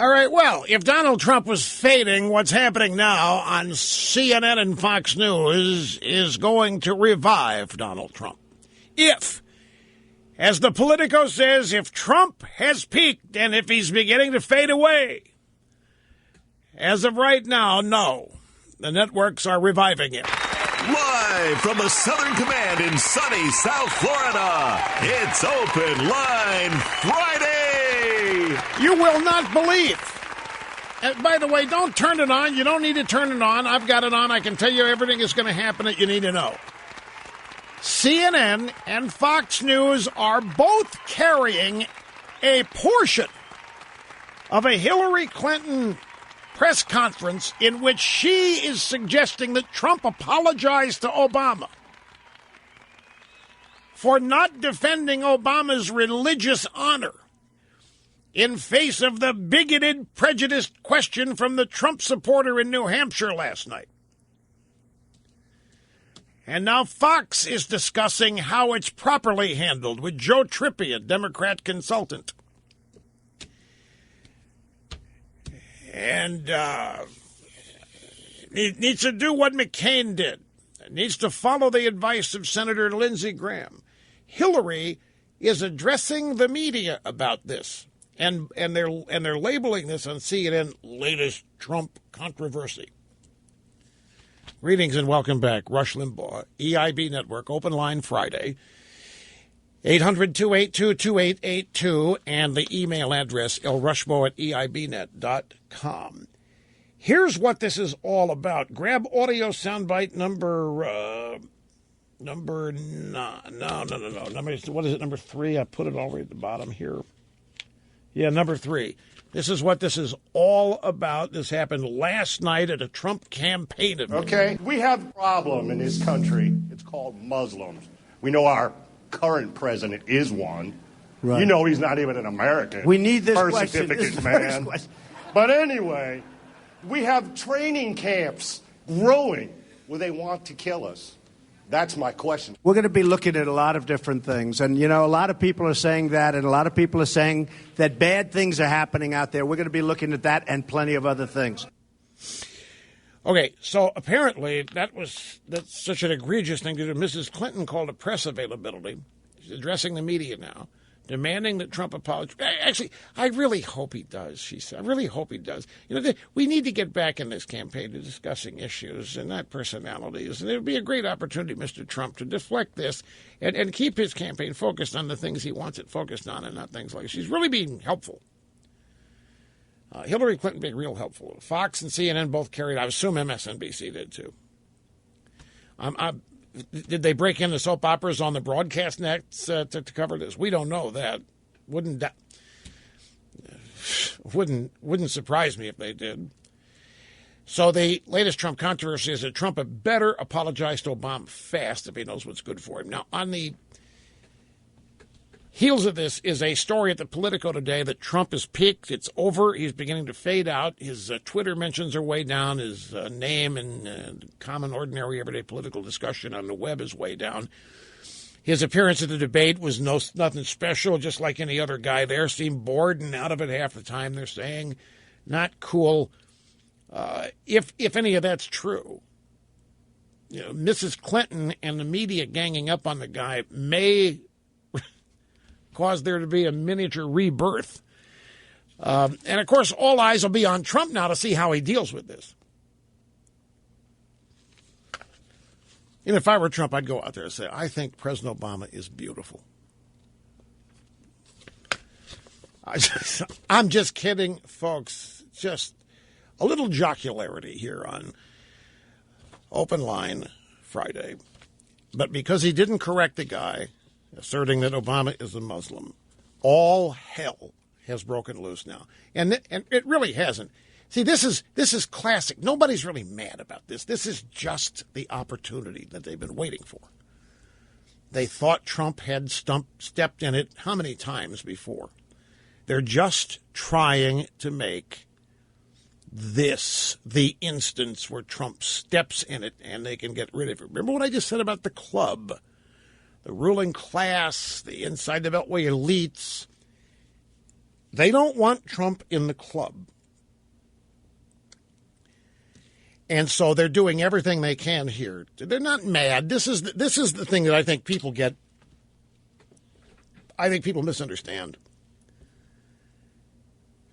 All right, well, if Donald Trump was fading, what's happening now on CNN and Fox News is going to revive Donald Trump. If, as the Politico says, if Trump has peaked and if he's beginning to fade away, as of right now, no. The networks are reviving him. Live from the Southern Command in sunny South Florida, it's Open Line Friday. You will not believe. And by the way, don't turn it on. You don't need to turn it on. I've got it on. I can tell you everything is going to happen that you need to know. CNN and Fox News are both carrying a portion of a Hillary Clinton press conference in which she is suggesting that Trump apologized to Obama for not defending Obama's religious honor in face of the bigoted, prejudiced question from the Trump supporter in New Hampshire last night. And now Fox is discussing how it's properly handled with Joe Trippi, a Democrat consultant. And it needs to do what McCain did. It needs to follow the advice of Senator Lindsey Graham. Hillary is addressing the media about this. And they're labeling this on CNN latest Trump controversy. Greetings and welcome back. Rush Limbaugh, EIB Network, Open Line Friday, 800-282-2882, and the email address lrushmo@eibnet.com. Here's what this is all about. Grab audio soundbite number what is it, number 3? I put it all the way at the bottom here. Yeah, number 3. This is what this is all about. This happened last night at a Trump campaign event. Okay, we have a problem in this country. It's called Muslims. We know our current president is one. Right. You know he's not even an American. We need this birth question. certificate, man. But anyway, we have training camps growing where they want to kill us. That's my question. We're going to be looking at a lot of different things. And, you know, a lot of people are saying that, and a lot of people are saying that bad things are happening out there. We're going to be looking at that and plenty of other things. Okay, so apparently that's such an egregious thing to do. Mrs. Clinton called a press availability. She's addressing the media now, demanding that Trump apologize. Actually, I really hope he does, she said. I really hope he does. You know, we need to get back in this campaign to discussing issues and not personalities. And it would be a great opportunity, Mr. Trump, to deflect this and keep his campaign focused on the things he wants it focused on and not things like she's really being helpful. Hillary Clinton being real helpful. Fox and CNN both carried, I assume MSNBC did too. Did they break into soap operas on the broadcast nets to cover this? We don't know that. Wouldn't surprise me if they did. So the latest Trump controversy is that Trump had better apologize to Obama fast if he knows what's good for him. Now, on the heels of this is a story at the Politico today that Trump has peaked. It's over. He's beginning to fade out. His Twitter mentions are way down. His name in common, ordinary, everyday political discussion on the web is way down. His appearance at the debate was nothing special, just like any other guy there. Seemed bored and out of it half the time, they're saying. Not cool. If any of that's true, you know, Mrs. Clinton and the media ganging up on the guy may cause there to be a miniature rebirth. And, of course, all eyes will be on Trump now to see how he deals with this. And if I were Trump, I'd go out there and say, I think President Obama is beautiful. I'm just kidding, folks. Just a little jocularity here on Open Line Friday. But because he didn't correct the guy asserting that Obama is a Muslim, all hell has broken loose now. And it really hasn't. See, this is classic. Nobody's really mad about this. This is just the opportunity that they've been waiting for. They thought Trump had stepped in it how many times before? They're just trying to make this the instance where Trump steps in it and they can get rid of it. Remember what I just said about the club? The ruling class, the inside the Beltway elites. They don't want Trump in the club. And so they're doing everything they can here. They're not mad. This is the thing that I think people get. I think people misunderstand.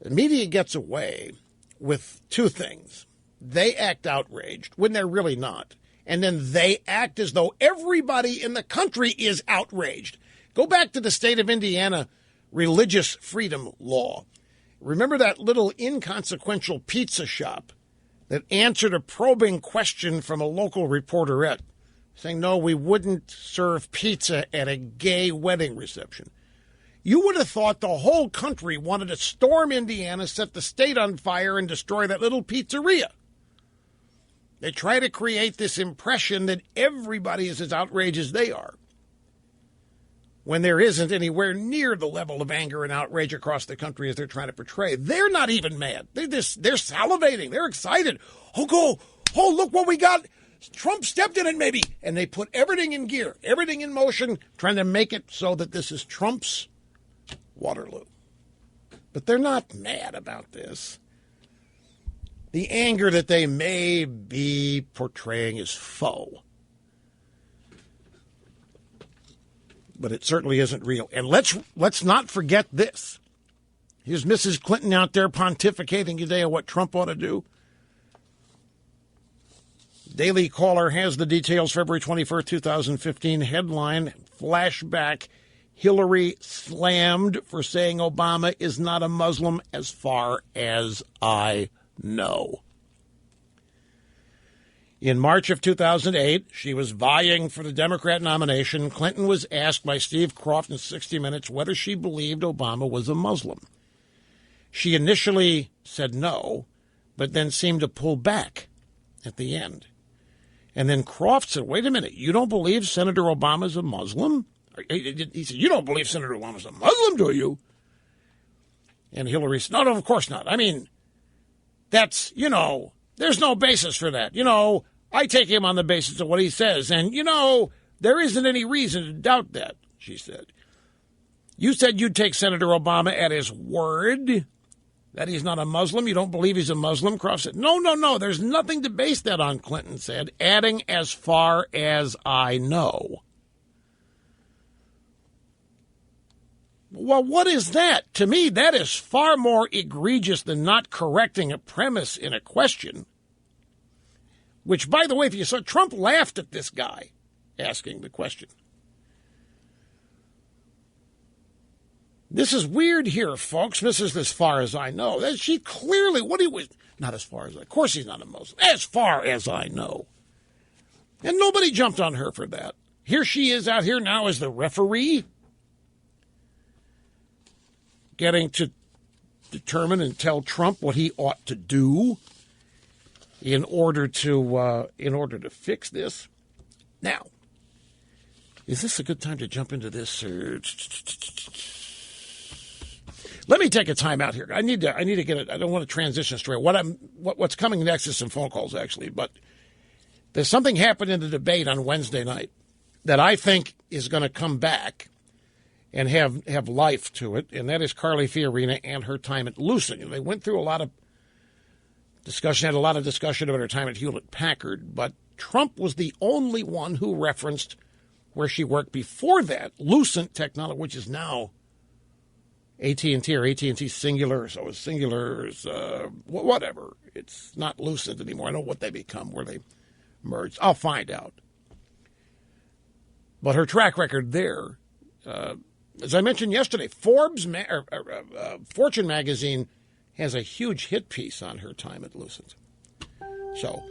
The media gets away with two things. They act outraged when they're really not. And then they act as though everybody in the country is outraged. Go back to the state of Indiana religious freedom law. Remember that little inconsequential pizza shop that answered a probing question from a local reporterette saying, no, we wouldn't serve pizza at a gay wedding reception. You would have thought the whole country wanted to storm Indiana, set the state on fire, and destroy that little pizzeria. They try to create this impression that everybody is as outraged as they are, when there isn't anywhere near the level of anger and outrage across the country as they're trying to portray. They're not even mad. They're salivating. They're excited. Oh, look what we got. Trump stepped in it, maybe. And they put everything in gear, everything in motion, trying to make it so that this is Trump's Waterloo. But they're not mad about this. The anger that they may be portraying is faux. But it certainly isn't real. And let's not forget this. Here's Mrs. Clinton out there pontificating today on what Trump ought to do. Daily Caller has the details. February 21st, 2015 headline, flashback, Hillary slammed for saying Obama is not a Muslim as far as I know. In March of 2008, she was vying for the Democrat nomination. Clinton was asked by Steve Croft in 60 Minutes whether she believed Obama was a Muslim. She initially said no, but then seemed to pull back at the end. And then Croft said, wait a minute, you don't believe Senator Obama's a Muslim? He said, you don't believe Senator Obama's a Muslim, do you? And Hillary said, no, of course not. I mean, that's, there's no basis for that. I take him on the basis of what he says. And, there isn't any reason to doubt that, she said. You said you'd take Senator Obama at his word, that he's not a Muslim. You don't believe he's a Muslim? Croft said, no. There's nothing to base that on, Clinton said, adding, as far as I know. Well, what is that? To me, that is far more egregious than not correcting a premise in a question. Which, by the way, if you saw, Trump laughed at this guy asking the question. This is weird here, folks. This is as far as I know. She clearly, not as far as of course he's not a Muslim, as far as I know. And nobody jumped on her for that. Here she is out here now as the referee, getting to determine and tell Trump what he ought to do in order to fix this. Now, is this a good time to jump into this? Let me take a time out here. I need to get it. I don't want to transition straight. What's coming next is some phone calls, actually. But there's something happened in the debate on Wednesday night that I think is going to come back and have life to it, and that is Carly Fiorina and her time at Lucent. They went through a lot of discussion, had a lot of discussion about her time at Hewlett-Packard, but Trump was the only one who referenced where she worked before that, Lucent Technology, which is now AT&T or AT&T Singular, so it's Singular, whatever. It's not Lucent anymore. I don't know what they become, where they merged. I'll find out. But her track record there, as I mentioned yesterday, Fortune magazine has a huge hit piece on her time at Lucent. So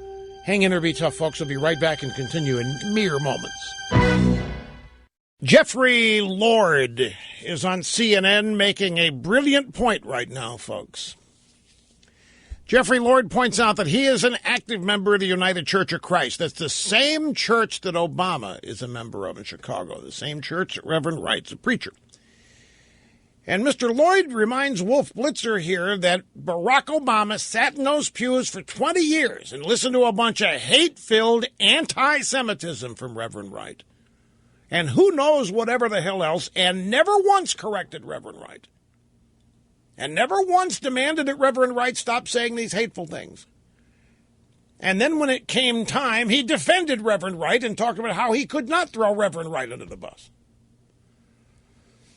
hang in there, be tough, folks. We'll be right back and continue in mere moments. Jeffrey Lord is on CNN making a brilliant point right now, folks. Jeffrey Lord points out that he is an active member of the United Church of Christ. That's the same church that Obama is a member of in Chicago, the same church that Reverend Wright's a preacher. And Mr. Lloyd reminds Wolf Blitzer here that Barack Obama sat in those pews for 20 years and listened to a bunch of hate-filled anti-Semitism from Reverend Wright. And who knows whatever the hell else, and never once corrected Reverend Wright. and never once demanded that Reverend Wright stop saying these hateful things. And then when it came time, he defended Reverend Wright and talked about how he could not throw Reverend Wright under the bus.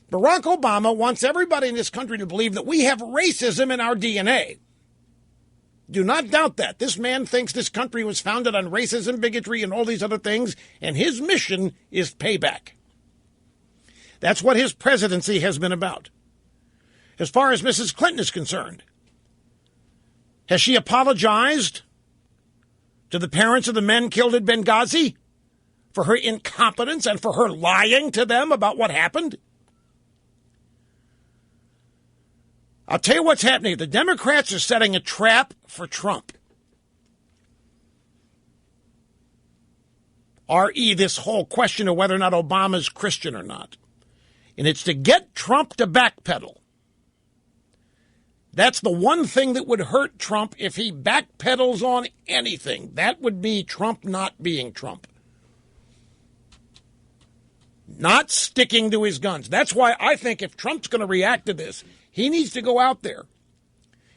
Barack Obama wants everybody in this country to believe that we have racism in our DNA. Do not doubt that. This man thinks this country was founded on racism, bigotry, and all these other things, and his mission is payback. That's what his presidency has been about. As far as Mrs. Clinton is concerned, has she apologized to the parents of the men killed at Benghazi for her incompetence and for her lying to them about what happened? I'll tell you what's happening. The Democrats are setting a trap for Trump. R.E., this whole question of whether or not Obama's Christian or not. And it's to get Trump to backpedal. That's the one thing that would hurt Trump if he backpedals on anything. That would be Trump not being Trump. Not sticking to his guns. That's why I think if Trump's going to react to this, he needs to go out there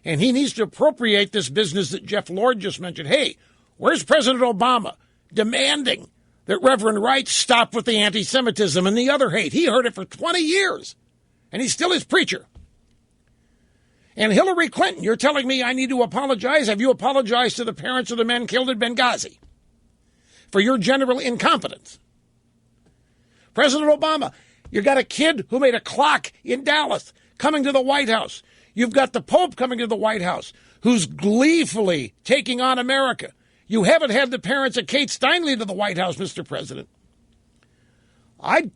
and he needs to appropriate this business that Jeff Lord just mentioned. Hey, where's President Obama demanding that Reverend Wright stop with the anti-Semitism and the other hate? He heard it for 20 years, and he's still his preacher. And Hillary Clinton, you're telling me I need to apologize? Have you apologized to the parents of the men killed at Benghazi for your general incompetence? President Obama, you got a kid who made a clock in Dallas coming to the White House. You've got the Pope coming to the White House who's gleefully taking on America. You haven't had the parents of Kate Steinle to the White House, Mr. President. I'd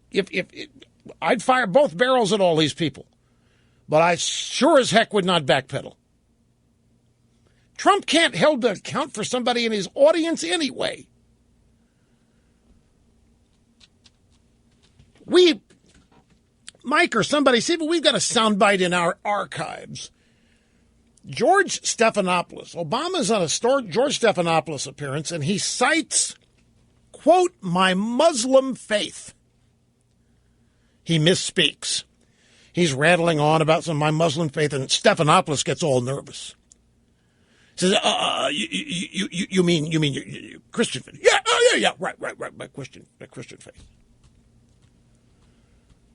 fire both barrels at all these people. But I sure as heck would not backpedal. Trump can't hold to account for somebody in his audience anyway. Mike or somebody, see if we've got a soundbite in our archives. George Stephanopoulos. Obama's on a George Stephanopoulos appearance, and he cites, quote, my Muslim faith. He misspeaks. He's rattling on about some of my Muslim faith, and Stephanopoulos gets all nervous. He says, you mean your Christian faith? Yeah, right, my Christian faith.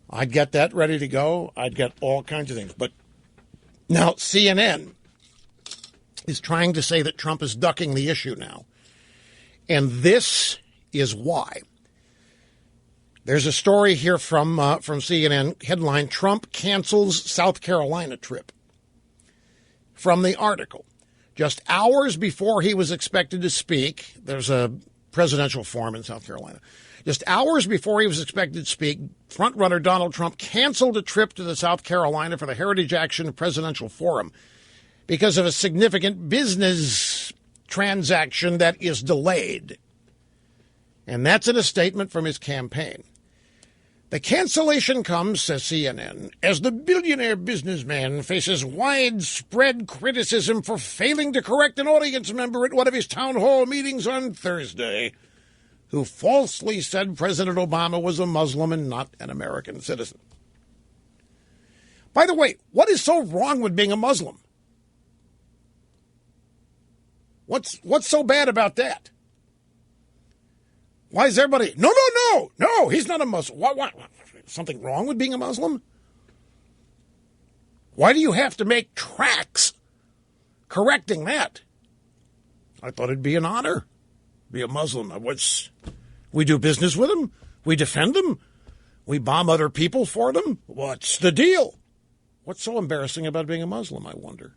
I'd get that ready to go. I'd get all kinds of things. But now CNN is trying to say that Trump is ducking the issue now. And this is why. There's a story here from CNN, headline, Trump cancels South Carolina trip. From the article, just hours before he was expected to speak, there's a presidential forum in South Carolina. Just hours before he was expected to speak, frontrunner Donald Trump canceled a trip to the South Carolina for the Heritage Action Presidential Forum because of a significant business transaction that is delayed. And that's in a statement from his campaign. The cancellation comes, says CNN, as the billionaire businessman faces widespread criticism for failing to correct an audience member at one of his town hall meetings on Thursday, who falsely said President Obama was a Muslim and not an American citizen. By the way, what is so wrong with being a Muslim? What's so bad about that? Why is everybody, no, he's not a Muslim. What? Something wrong with being a Muslim? Why do you have to make tracks correcting that? I thought it'd be an honor, be a Muslim. We do business with them. We defend them. We bomb other people for them. What's the deal? What's so embarrassing about being a Muslim, I wonder?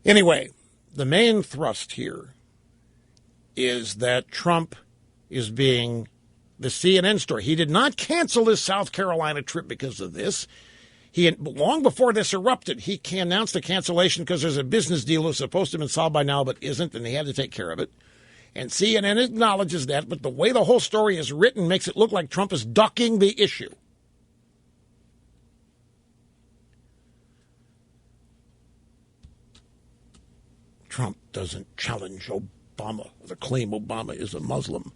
Anyway, the main thrust here is that Trump is being the CNN story. He did not cancel his South Carolina trip because of this. Long before this erupted, he announced a cancellation because there's a business deal that's supposed to have been solved by now but isn't, and he had to take care of it. And CNN acknowledges that, but the way the whole story is written makes it look like Trump is ducking the issue. Trump doesn't challenge Obama, the claim Obama is a Muslim.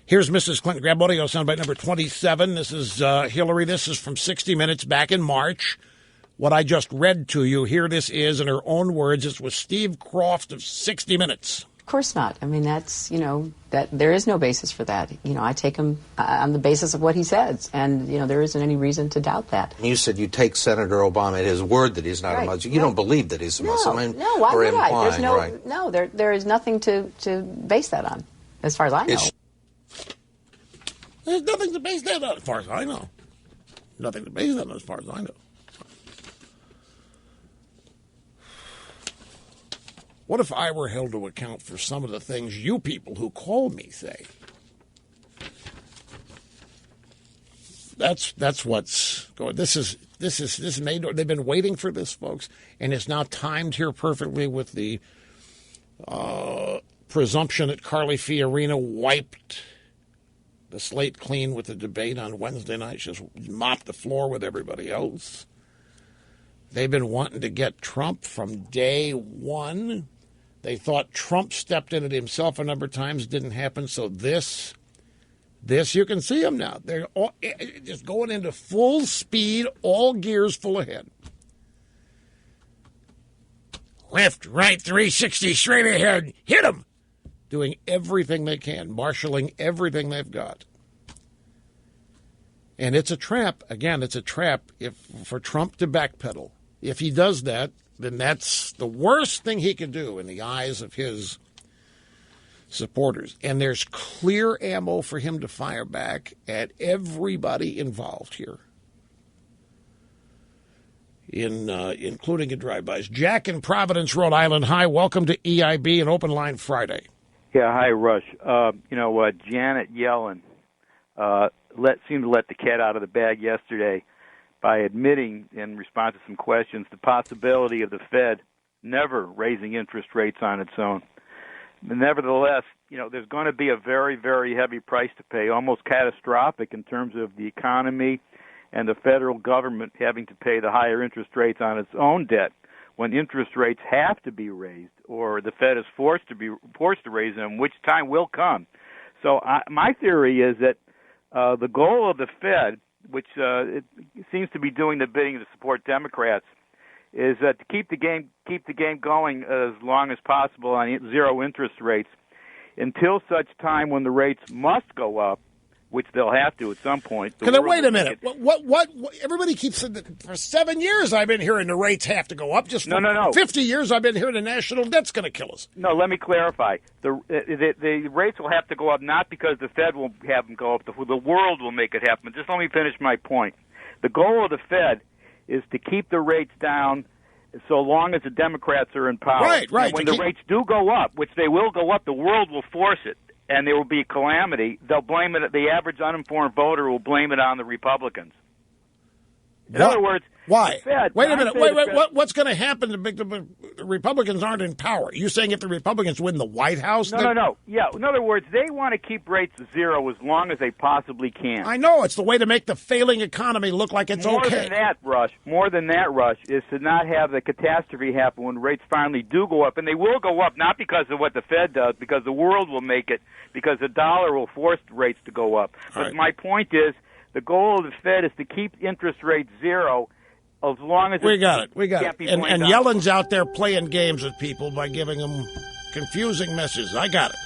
Here's Mrs. Clinton. Grab audio soundbite number 27. This is Hillary. This is from 60 Minutes back in March. what I just read to you. Here this is in her own words. This was Steve Croft of 60 Minutes. Of course not. I mean, that's, that there is no basis for that. I take him on the basis of what he says, and, there isn't any reason to doubt that. You said you take Senator Obama at his word that he's not a Muslim. You don't believe that he's a Muslim. No, why would I? There's no, there is nothing to base that on, as far as I know. There's nothing to base that on, as far as I know. Nothing to base that on, as far as I know. What if I were held to account for some of the things you people who call me say? That's what's going. This is made. They've been waiting for this, folks, and it's now timed here perfectly with the presumption that Carly Fiorina wiped the slate clean with the debate on Wednesday night. She just mopped the floor with everybody else. They've been wanting to get Trump from day one. They thought Trump stepped in it himself a number of times. Didn't happen. So this, you can see them now. They're all, just going into full speed, all gears full ahead. Left, right, 360, straight ahead. Hit them. Doing everything they can, marshaling everything they've got. And it's a trap. Again, it's a trap for Trump to backpedal. If he does that, then that's the worst thing he can do in the eyes of his supporters. And there's clear ammo for him to fire back at everybody involved here, including in drive-bys. Jack in Providence, Rhode Island. Hi, welcome to EIB and Open Line Friday. Yeah, hi, Rush. Janet Yellen seemed to let the cat out of the bag yesterday by admitting, in response to some questions, the possibility of the Fed never raising interest rates on its own. Nevertheless, there's going to be a very, very heavy price to pay, almost catastrophic in terms of the economy and the federal government having to pay the higher interest rates on its own debt when interest rates have to be raised or the Fed is forced to raise them, which time will come. So my theory is that the goal of the Fed, which it seems to be doing the bidding to support Democrats, is to keep the game going as long as possible on zero interest rates until such time when the rates must go up, which they'll have to at some point. Wait a minute. What? Everybody keeps saying that for 7 years I've been hearing the rates have to go up. Just for no. 50 years I've been hearing the national debt's going to kill us. No, let me clarify. The rates will have to go up not because the Fed will have them go up. The world will make it happen. Just let me finish my point. The goal of the Fed is to keep the rates down so long as the Democrats are in power. Right. And when the rates do go up, which they will go up, the world will force it. And there will be a calamity. They'll blame it. The average uninformed voter will blame it on the Republicans. In other words, why? Fed, wait a minute. Wait. What's going to happen? The Republicans aren't in power. Are you saying if the Republicans win the White House? No. Yeah. In other words, they want to keep rates zero as long as they possibly can. I know it's the way to make the failing economy look like it's okay. More than that, Rush, is to not have the catastrophe happen when rates finally do go up, and they will go up not because of what the Fed does, because the world will make it, because the dollar will force rates to go up. But my point is, the goal of the Fed is to keep interest rates zero as long as we got it. And Yellen's on. out there playing games with people by giving them confusing messages. I got it.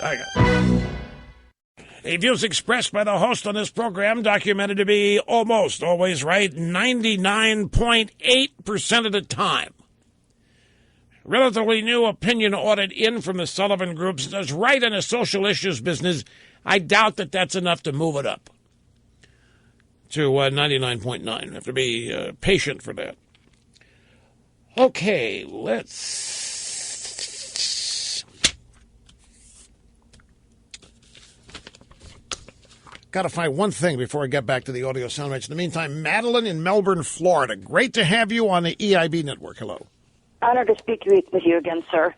The views expressed by the host on this program documented to be almost always right 99.8% of the time. Relatively new opinion audit in from the Sullivan Group says right in a social issues business. I doubt that that's enough to move it up to 99.9. You have to be patient for that. Okay, let's... Got to find one thing before I get back to the audio sound rights. In the meantime, Madeline in Melbourne, Florida. Great to have you on the EIB network. Hello. Honored to speak with you again, sir.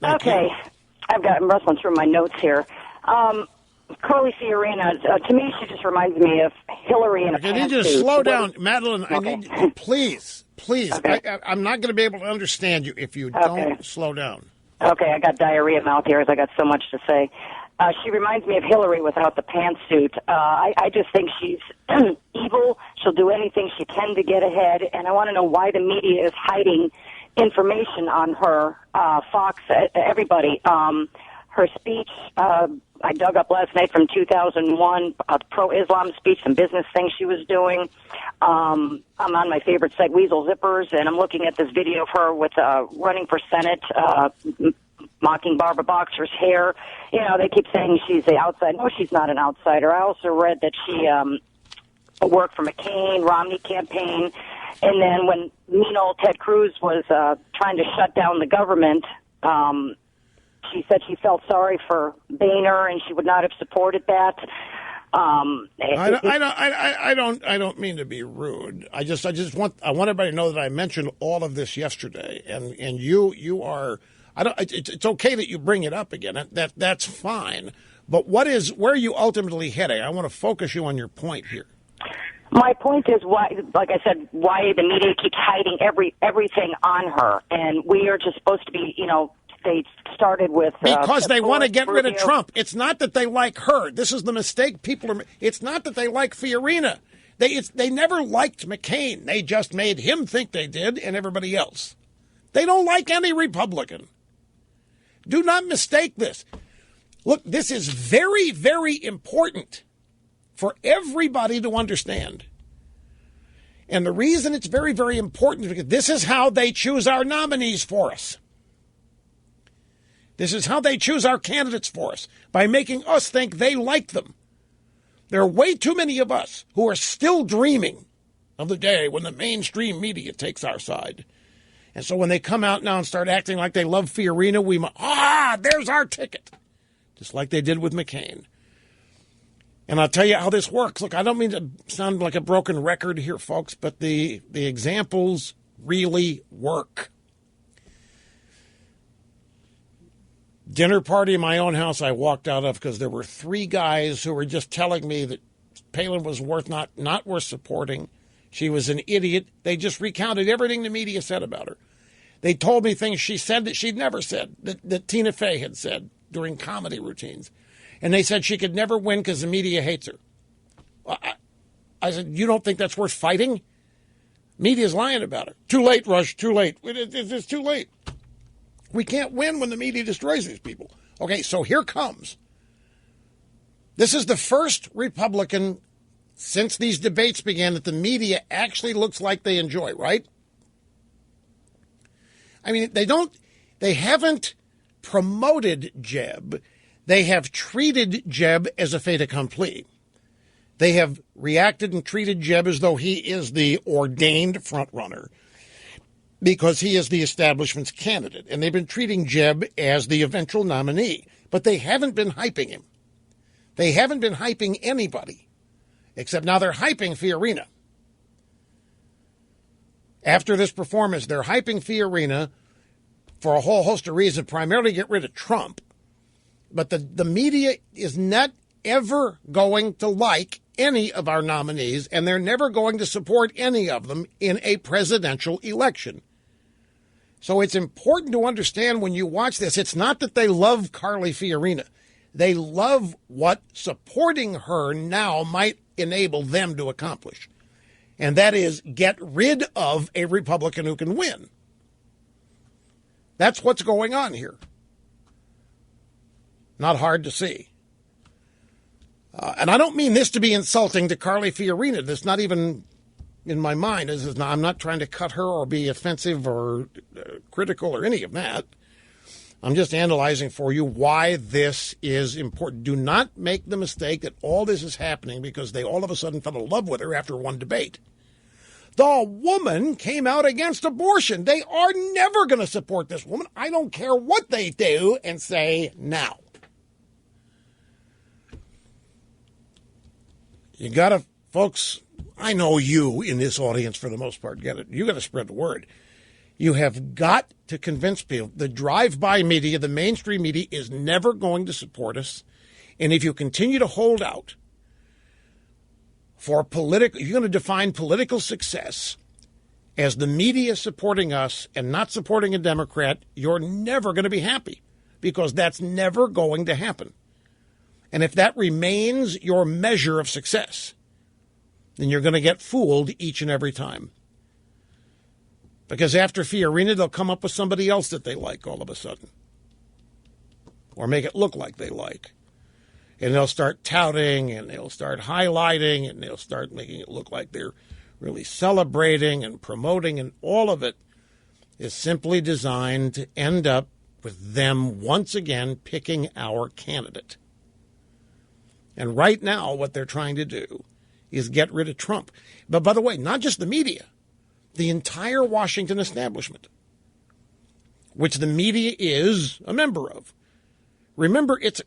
Well, okay, I'm rustling through my notes here. Carly Fiorina, to me, she just reminds me of Hillary in a pantsuit. Can you just slow down, Madeline? Okay. I need you, please. Okay. I'm not going to be able to understand you if you don't slow down. Okay, I got diarrhea mouth here, as I got so much to say. She reminds me of Hillary without the pantsuit. I just think she's evil. She'll do anything she can to get ahead, and I want to know why the media is hiding information on her. Fox, everybody. Her speech, I dug up last night from 2001, a pro-Islam speech, some business things she was doing. I'm on my favorite site, Weasel Zippers, and I'm looking at this video of her with running for Senate, mocking Barbara Boxer's hair. You know, they keep saying she's the outsider. No, she's not an outsider. I also read that she worked for McCain, Romney campaign, and then when mean old Ted Cruz was trying to shut down the government, she said she felt sorry for Boehner and she would not have supported that. I don't mean to be rude. I want everybody to know that I mentioned all of this yesterday, and you are. It's okay that you bring it up again. That's fine. But where are you ultimately heading? I want to focus you on your point here. My point is why, like I said, why the media keeps hiding everything on her, and we are just supposed to be, you know. They started with because they want to get rid of Trump. It's not that they like her. This is the mistake people are. It's not that they like Fiorina. They never liked McCain. They just made him think they did, and everybody else. They don't like any Republican. Do not mistake this. Look, this is very, very important for everybody to understand. And the reason it's very, very important is because this is how they choose our nominees for us. This is how they choose our candidates for us, by making us think they like them. There are way too many of us who are still dreaming of the day when the mainstream media takes our side. And so when they come out now and start acting like they love Fiorina, there's our ticket. Just like they did with McCain. And I'll tell you how this works. Look, I don't mean to sound like a broken record here, folks, but the examples really work. Dinner party in my own house I walked out of because there were three guys who were just telling me that Palin was not worth supporting. She was an idiot. They just recounted everything the media said about her. They told me things she said that she'd never said, that Tina Fey had said during comedy routines. And they said she could never win because the media hates her. Well, I said, you don't think that's worth fighting? Media's lying about her. Too late, Rush, too late. It's too late. We can't win when the media destroys these people. Okay, so here comes. This is the first Republican since these debates began that the media actually looks like they enjoy, right? I mean, they haven't promoted Jeb. They have treated Jeb as a fait accompli. They have reacted and treated Jeb as though he is the ordained frontrunner, because he is the establishment's candidate. And they've been treating Jeb as the eventual nominee. But they haven't been hyping him. They haven't been hyping anybody. Except now they're hyping Fiorina. After this performance, they're hyping Fiorina for a whole host of reasons, primarily to get rid of Trump. But the media is not ever going to like any of our nominees, and they're never going to support any of them in a presidential election. So it's important to understand when you watch this, it's not that they love Carly Fiorina. They love what supporting her now might enable them to accomplish. And that is get rid of a Republican who can win. That's what's going on here. Not hard to see. And I don't mean this to be insulting to Carly Fiorina. That's not even in my mind. I'm not trying to cut her or be offensive or critical or any of that. I'm just analyzing for you why this is important. Do not make the mistake that all this is happening because they all of a sudden fell in love with her after one debate. The woman came out against abortion. They are never going to support this woman. I don't care what they do and say now. You got to, folks, I know you in this audience for the most part get it. You got to spread the word. You have got to convince people. The drive-by media, the mainstream media, is never going to support us. And if you continue to hold out for political, you're going to define political success as the media supporting us and not supporting a Democrat, you're never going to be happy because that's never going to happen. And if that remains your measure of success, then you're going to get fooled each and every time. Because after Fiorina, they'll come up with somebody else that they like all of a sudden. Or make it look like they like. And they'll start touting, and they'll start highlighting, and they'll start making it look like they're really celebrating and promoting, and all of it is simply designed to end up with them once again picking our candidate. And right now, what they're trying to do is get rid of Trump. But by the way, not just the media, the entire Washington establishment, which the media is a member of. Remember, it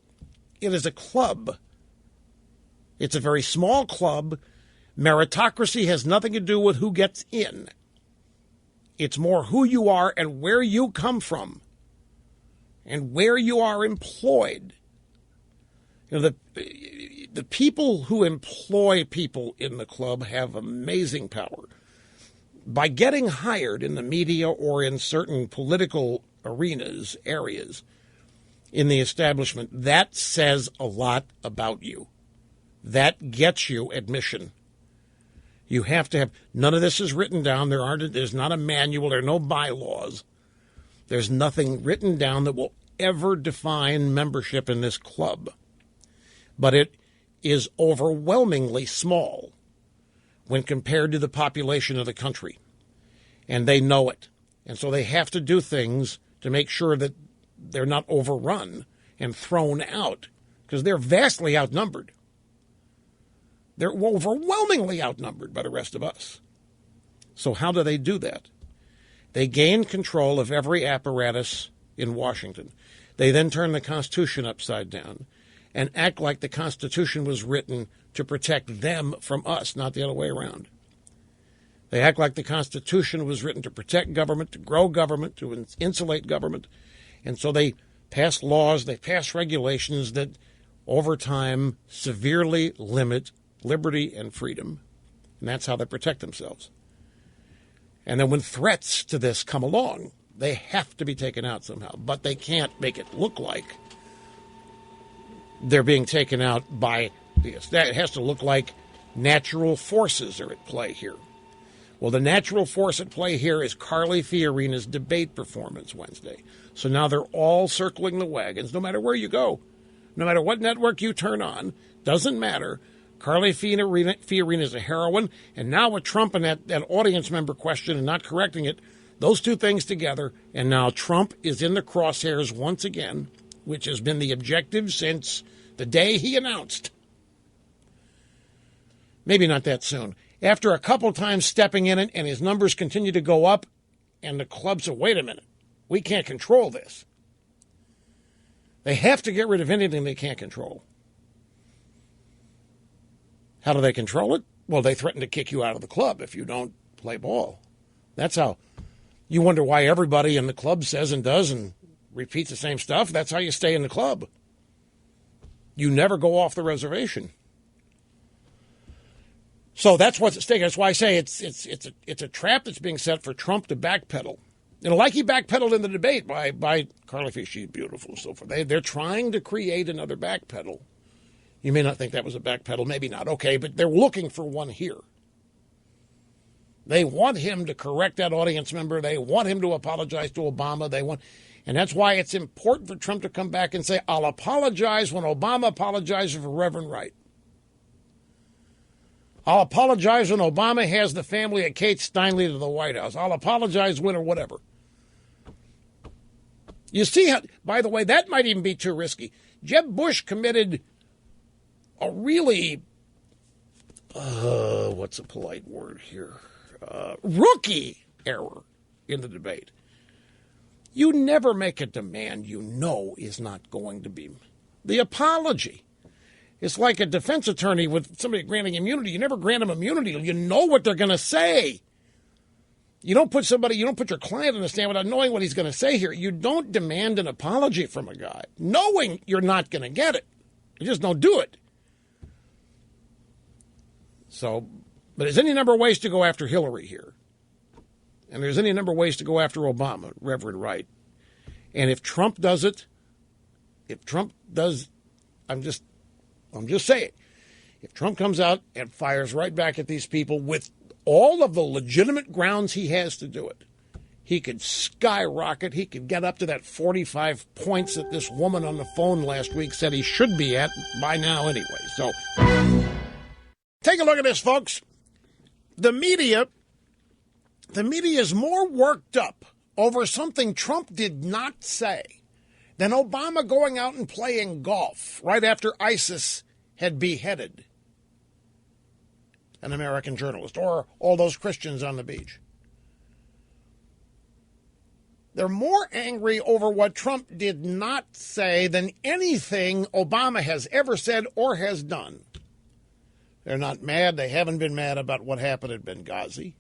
is a club. It's a very small club. Meritocracy has nothing to do with who gets in. It's more who you are and where you come from and where you are employed. You know, the people who employ people in the club have amazing power. By getting hired in the media or in certain political arenas, areas in the establishment, that says a lot about you. That gets you admission. You have to have, none of this is written down. There's not a manual. There are no bylaws. There's nothing written down that will ever define membership in this club. But it is overwhelmingly small when compared to the population of the country. And they know it. And so they have to do things to make sure that they're not overrun and thrown out, because they're vastly outnumbered. They're overwhelmingly outnumbered by the rest of us. So how do they do that? They gain control of every apparatus in Washington. They then turn the Constitution upside down and act like the Constitution was written to protect them from us, not the other way around. They act like the Constitution was written to protect government, to grow government, to insulate government. And so they pass laws, they pass regulations that over time severely limit liberty and freedom. And that's how they protect themselves. And then when threats to this come along, they have to be taken out somehow. But they can't make it look like they're being taken out by this. It has to look like natural forces are at play here. Well, the natural force at play here is Carly Fiorina's debate performance Wednesday. So now they're all circling the wagons, no matter where you go, no matter what network you turn on, doesn't matter. Carly Fiorina is a heroine, and now with Trump and that audience member question and not correcting it, those two things together, and now Trump is in the crosshairs once again, which has been the objective since the day he announced. Maybe not that soon. After a couple times stepping in it and his numbers continue to go up, and the club said, wait a minute, we can't control this. They have to get rid of anything they can't control. How do they control it? Well, they threaten to kick you out of the club if you don't play ball. That's how. You wonder why everybody in the club says and does and repeats the same stuff. That's how you stay in the club. You never go off the reservation. So that's what's at stake. That's why I say it's a trap that's being set for Trump to backpedal. You know, like he backpedaled in the debate by Carly Fiorina, she's beautiful and so forth. They're trying to create another backpedal. You may not think that was a backpedal, maybe not. Okay, but they're looking for one here. They want him to correct that audience member. They want him to apologize to Obama. And that's why it's important for Trump to come back and say, I'll apologize when Obama apologizes for Reverend Wright. I'll apologize when Obama has the family of Kate Steinle to the White House. I'll apologize when or whatever. You see how, by the way, that might even be too risky. Jeb Bush committed a really, what's a polite word here? Rookie error in the debate. You never make a demand you know is not going to be the apology. It's like a defense attorney with somebody granting immunity. You never grant them immunity. You know what they're going to say. You don't put your client on the stand without knowing what he's going to say here. You don't demand an apology from a guy, knowing you're not going to get it. You just don't do it. So, but there's any number of ways to go after Hillary here. And there's any number of ways to go after Obama, Reverend Wright. And if Trump does it, I'm just I'm just saying, if Trump comes out and fires right back at these people with all of the legitimate grounds he has to do it, he could skyrocket. He could get up to that 45 points that this woman on the phone last week said he should be at by now anyway. So take a look at this, folks. The media is more worked up over something Trump did not say than Obama going out and playing golf right after ISIS had beheaded an American journalist or all those Christians on the beach. They're more angry over what Trump did not say than anything Obama has ever said or has done. They're not mad. They haven't been mad about what happened at Benghazi.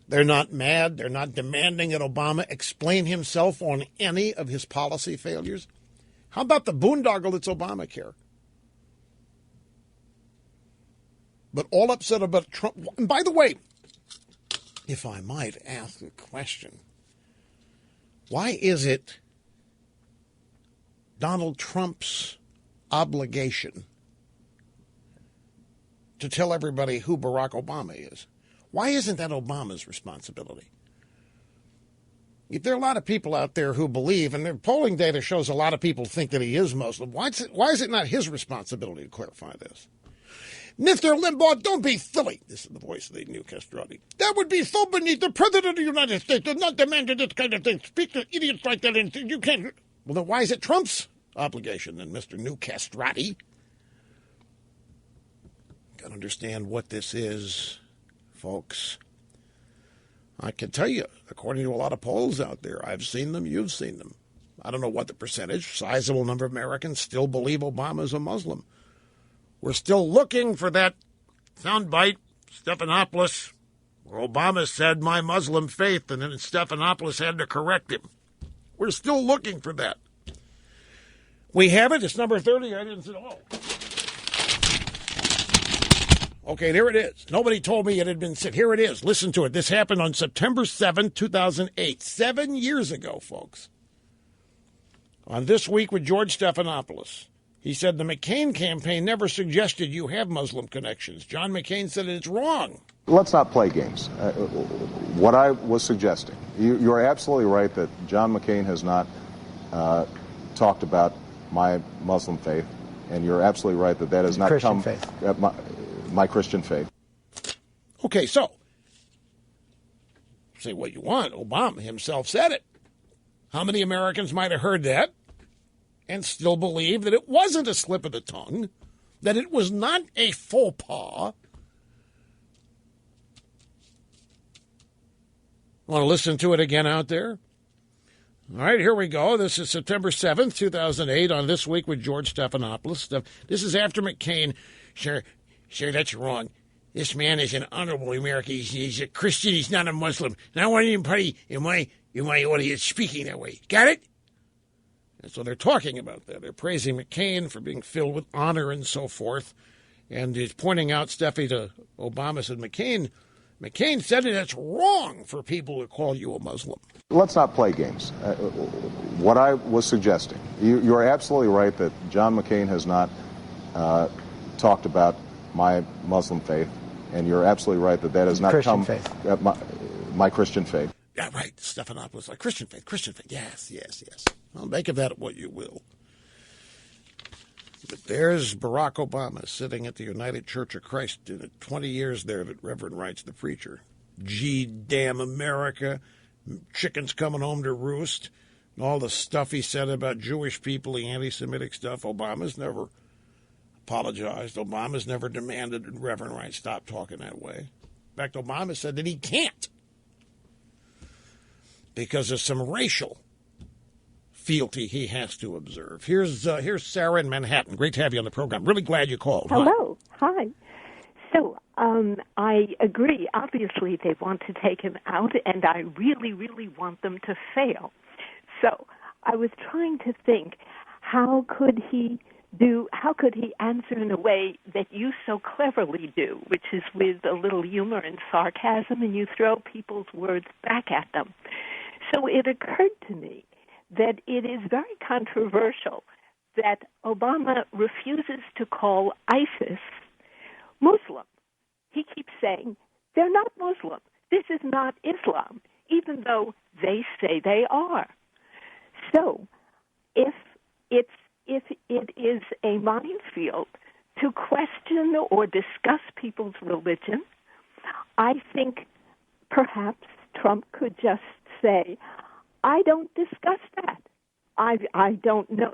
They're not mad. They're not demanding that Obama explain himself on any of his policy failures. How about the boondoggle that's Obamacare? But all upset about Trump. And by the way, if I might ask a question, why is it Donald Trump's obligation to tell everybody who Barack Obama is? Why isn't that Obama's responsibility? If there are a lot of people out there who believe, and their polling data shows a lot of people think that he is Muslim, why is it not his responsibility to clarify this? Mr. Limbaugh, don't be silly. This is the voice of the new castrati. That would be so beneath the President of the United States does not demand this kind of thing. Speak to idiots like that, and you can't. Well, then why is it Trump's obligation, then, Mr. New Castrati? Got to understand what this is, folks. I can tell you, according to a lot of polls out there, I've seen them, you've seen them. I don't know what the percentage, sizable number of Americans still believe Obama's a Muslim. We're still looking for that soundbite, Stephanopoulos, where Obama said, my Muslim faith, and then Stephanopoulos had to correct him. We're still looking for that. We have it. It's number 30. I didn't say, oh. Okay, there it is. Nobody told me it had been said. Here it is. Listen to it. This happened on September 7, 2008. 7 years ago, folks. On This Week with George Stephanopoulos. He said the McCain campaign never suggested you have Muslim connections. John McCain said it's wrong. Let's not play games. What I was suggesting, you're absolutely right that John McCain has not talked about my Muslim faith, and you're absolutely right that that has not Christian come faith. My Christian faith. Okay, so say what you want. Obama himself said it. How many Americans might have heard that and still believe that it wasn't a slip of the tongue, that it was not a faux pas? Want to listen to it again out there? All right, here we go. This is September 7th, 2008, on This Week with George Stephanopoulos. This is after McCain. Sure, that's wrong. This man is an honorable American. He's a Christian. He's not a Muslim. And I want anybody in my audience speaking that way. Got it? And so they're talking about that. They're praising McCain for being filled with honor and so forth. And he's pointing out, Steffi, to Obama, said, McCain said it's wrong for people to call you a Muslim. Let's not play games. What I was suggesting, you're absolutely right that John McCain has not talked about my Muslim faith, and you're absolutely right that that has not Christian come faith. My Christian faith. Yeah, right. Stephanopoulos, like Christian faith. Yes. Well, make of that what you will. But there's Barack Obama sitting at the United Church of Christ in 20 years there that Reverend Wright's the preacher. Gee, damn America. Chickens coming home to roost. And all the stuff he said about Jewish people, the anti-Semitic stuff. Obama's never apologized. Obama's never demanded that Reverend Wright stop talking that way. In fact, Obama said that he can't because of some racial fealty he has to observe. Here's Sarah in Manhattan. Great to have you on the program. Really glad you called. Hello. Hi. So I agree. Obviously, they want to take him out, and I really, really want them to fail. So I was trying to think, how could he answer in a way that you so cleverly do, which is with a little humor and sarcasm, and you throw people's words back at them. So it occurred to me that it is very controversial that Obama refuses to call ISIS Muslim. He keeps saying, they're not Muslim. This is not Islam, even though they say they are. So if it is a minefield to question or discuss people's religion, I think perhaps Trump could just say, I don't discuss that. I don't know.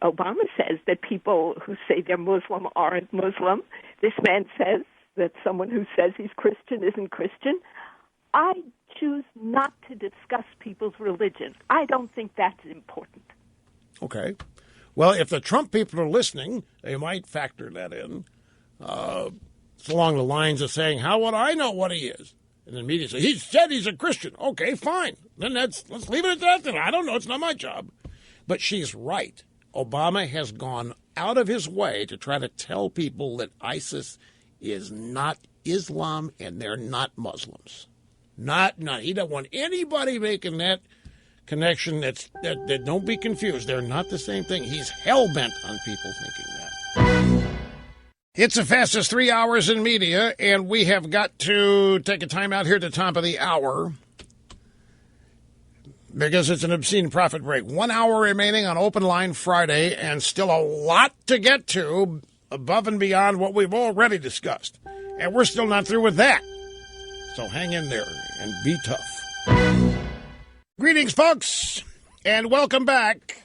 Obama says that people who say they're Muslim aren't Muslim. This man says that someone who says he's Christian isn't Christian. I choose not to discuss people's religion. I don't think that's important. Okay. Well, if the Trump people are listening, they might factor that in. It's along the lines of saying, how would I know what he is? And the media say, he said he's a Christian. Okay, fine. Then let's leave it at that then. I don't know. It's not my job. But she's right. Obama has gone out of his way to try to tell people that ISIS is not Islam and they're not Muslims. Not. He don't want anybody making that connection. That don't be confused. They're not the same thing. He's hell-bent on people thinking that. It's the fastest 3 hours in media, and we have got to take a time out here at the top of the hour because it's an obscene profit break. 1 hour remaining on Open Line Friday, and still a lot to get to above and beyond what we've already discussed. And we're still not through with that. So hang in there and be tough. Greetings, folks, and welcome back.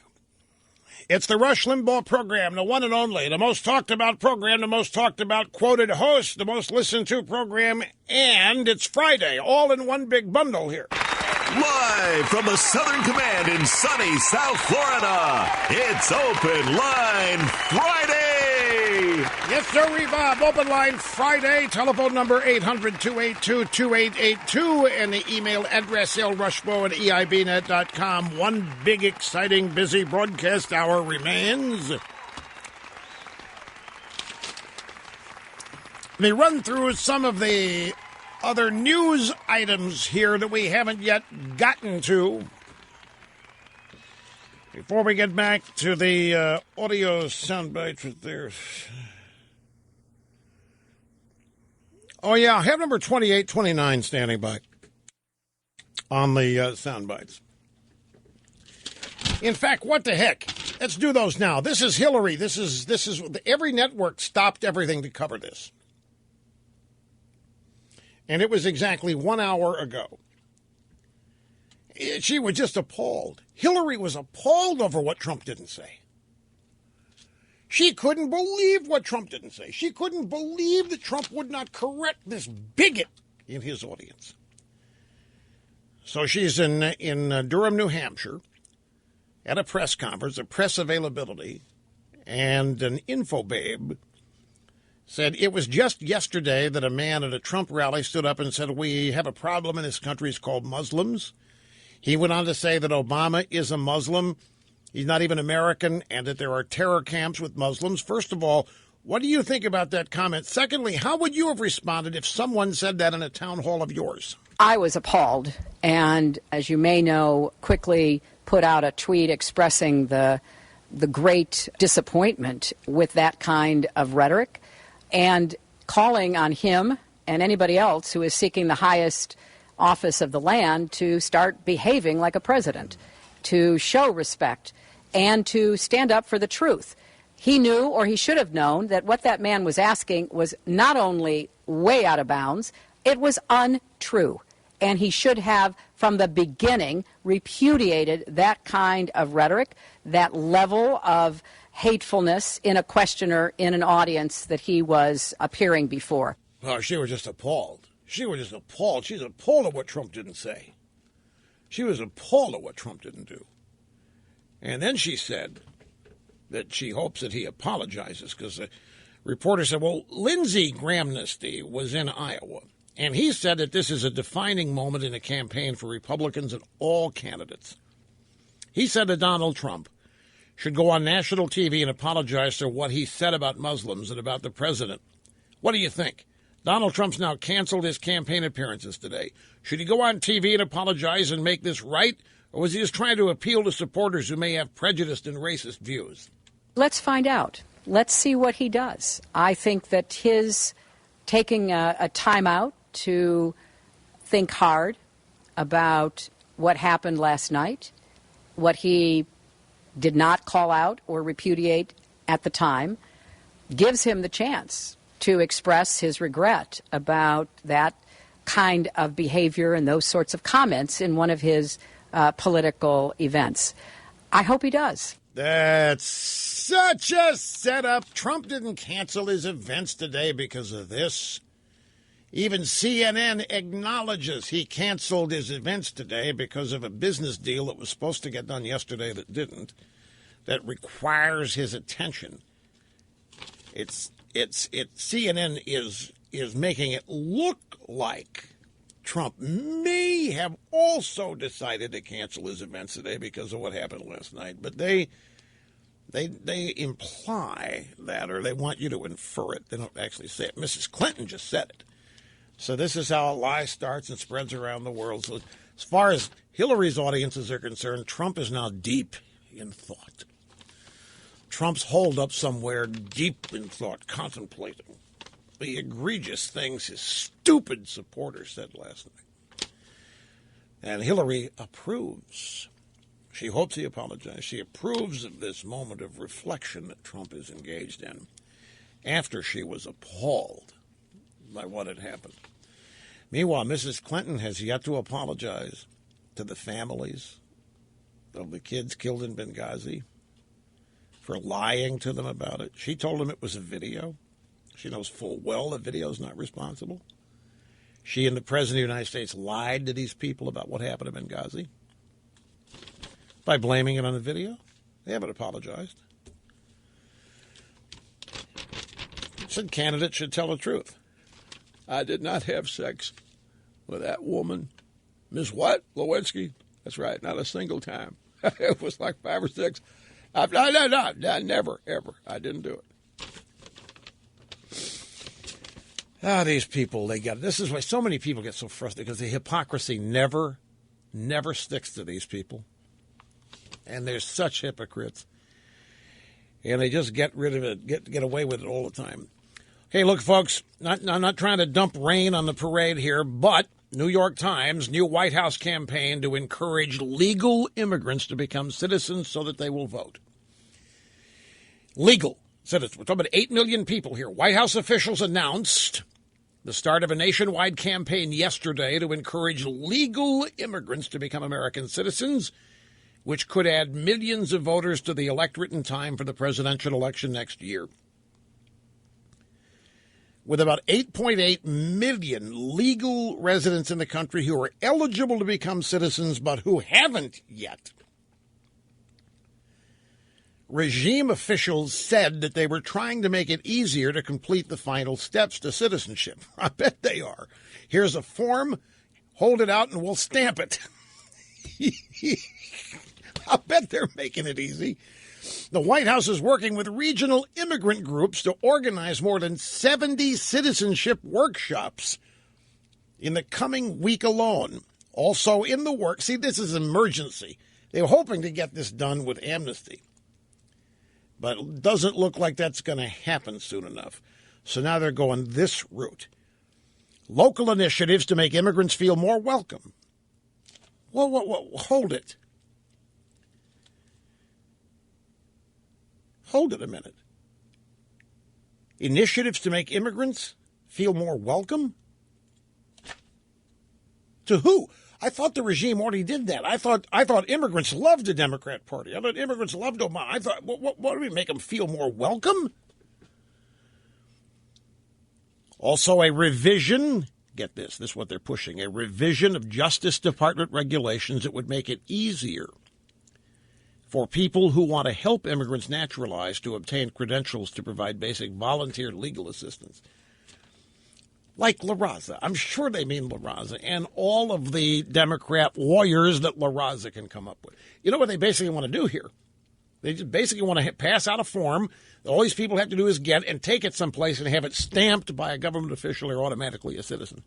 It's the Rush Limbaugh program, the one and only, the most talked about program, the most talked about quoted host, the most listened to program, and it's Friday, all in one big bundle here. Live from the Southern Command in sunny South Florida, it's Open Line Friday. Yes, sir, Bob. Open Line Friday. Telephone number 800-282-2882 and the email address lrushbo@eibnet.com. One big, exciting, busy broadcast hour remains. Let me run through some of the other news items here that we haven't yet gotten to before we get back to the audio soundbites right there. Oh, yeah, I have number 2829 standing by on the sound bites. In fact, what the heck? Let's do those now. This is Hillary. This is every network stopped everything to cover this. And it was exactly 1 hour ago. She was just appalled. Hillary was appalled over what Trump didn't say. She couldn't believe what Trump didn't say. She couldn't believe that Trump would not correct this bigot in his audience. So she's in Durham, New Hampshire, at a press conference, a press availability, and an info babe said it was just yesterday that a man at a Trump rally stood up and said, we have a problem in this country. It's called Muslims. He went on to say that Obama is a Muslim. He's not even American, and that there are terror camps with Muslims. First of all, what do you think about that comment? Secondly, how would you have responded if someone said that in a town hall of yours? I was appalled, and as you may know, quickly put out a tweet expressing the great disappointment with that kind of rhetoric and calling on him and anybody else who is seeking the highest office of the land to start behaving like a president, to show respect, and to stand up for the truth. He knew, or he should have known, that what that man was asking was not only way out of bounds, it was untrue. And he should have, from the beginning, repudiated that kind of rhetoric, that level of hatefulness in a questioner in an audience that he was appearing before. Oh, she was just appalled. She was just appalled. She's appalled at what Trump didn't say. She was appalled at what Trump didn't do. And then she said that she hopes that he apologizes, because the reporter said, well, Lindsey Grahamnesty was in Iowa, and he said that this is a defining moment in the campaign for Republicans and all candidates. He said that Donald Trump should go on national TV and apologize for what he said about Muslims and about the president. What do you think? Donald Trump's now canceled his campaign appearances today. Should he go on TV and apologize and make this right? Or was he just trying to appeal to supporters who may have prejudiced and racist views? let's find out. Let's see what he does. I think that his taking a time out to think hard about what happened last night, what he did not call out or repudiate at the time, gives him the chance to express his regret about that kind of behavior and those sorts of comments in one of his political events. I hope he does. That's such a setup. Trump didn't cancel his events today because of this. Even CNN acknowledges he canceled his events today because of a business deal that was supposed to get done yesterday that didn't, that requires his attention. CNN is making it look like Trump may have also decided to cancel his events today because of what happened last night, but they imply that, or they want you to infer it. They don't actually say it. Mrs. Clinton just said it. So this is how a lie starts and spreads around the world. So as far as Hillary's audiences are concerned, Trump is now deep in thought. Trump's holed up somewhere deep in thought, contemplating the egregious things his stupid supporters said last night. And Hillary approves. She hopes he apologizes. She approves of this moment of reflection that Trump is engaged in after she was appalled by what had happened. Meanwhile, Mrs. Clinton has yet to apologize to the families of the kids killed in Benghazi for lying to them about it. She told them it was a video. She knows full well the video is not responsible. She and the President of the United States lied to these people about what happened in Benghazi by blaming it on the video. They haven't apologized. Said candidates should tell the truth. I did not have sex with that woman. Miss what? Lewinsky? That's right, not a single time. It was like 5 or 6. No, never, ever. I didn't do it. These people, this is why so many people get so frustrated, because the hypocrisy never sticks to these people. And they're such hypocrites. And they just get rid of it, get away with it all the time. Okay, look, folks, I'm not trying to dump rain on the parade here, but New York Times, new White House campaign to encourage legal immigrants to become citizens so that they will vote. Legal citizens. We're talking about 8 million people here. White House officials announced the start of a nationwide campaign yesterday to encourage legal immigrants to become American citizens, which could add millions of voters to the electorate in time for the presidential election next year. With about 8.8 million legal residents in the country who are eligible to become citizens but who haven't yet, regime officials said that they were trying to make it easier to complete the final steps to citizenship. I bet they are. Here's a form, hold it out, and we'll stamp it. I bet they're making it easy. The White House is working with regional immigrant groups to organize more than 70 citizenship workshops in the coming week alone. Also in the works, see, this is emergency. They were hoping to get this done with amnesty, but it doesn't look like that's going to happen soon enough. So now they're going this route. Local initiatives to make immigrants feel more welcome. Whoa, hold it. Hold it a minute. Initiatives to make immigrants feel more welcome? To who? I thought the regime already did that. I thought immigrants loved the Democrat Party. I thought immigrants loved Obama. I thought, what do we make them feel more welcome? Also a revision, get this is what they're pushing, a revision of Justice Department regulations that would make it easier for people who want to help immigrants naturalize to obtain credentials to provide basic volunteer legal assistance. Like La Raza. I'm sure they mean La Raza and all of the Democrat lawyers that La Raza can come up with. You know what they basically want to do here? They just basically want to pass out a form that all these people have to do is get and take it someplace and have it stamped by a government official or automatically a citizen.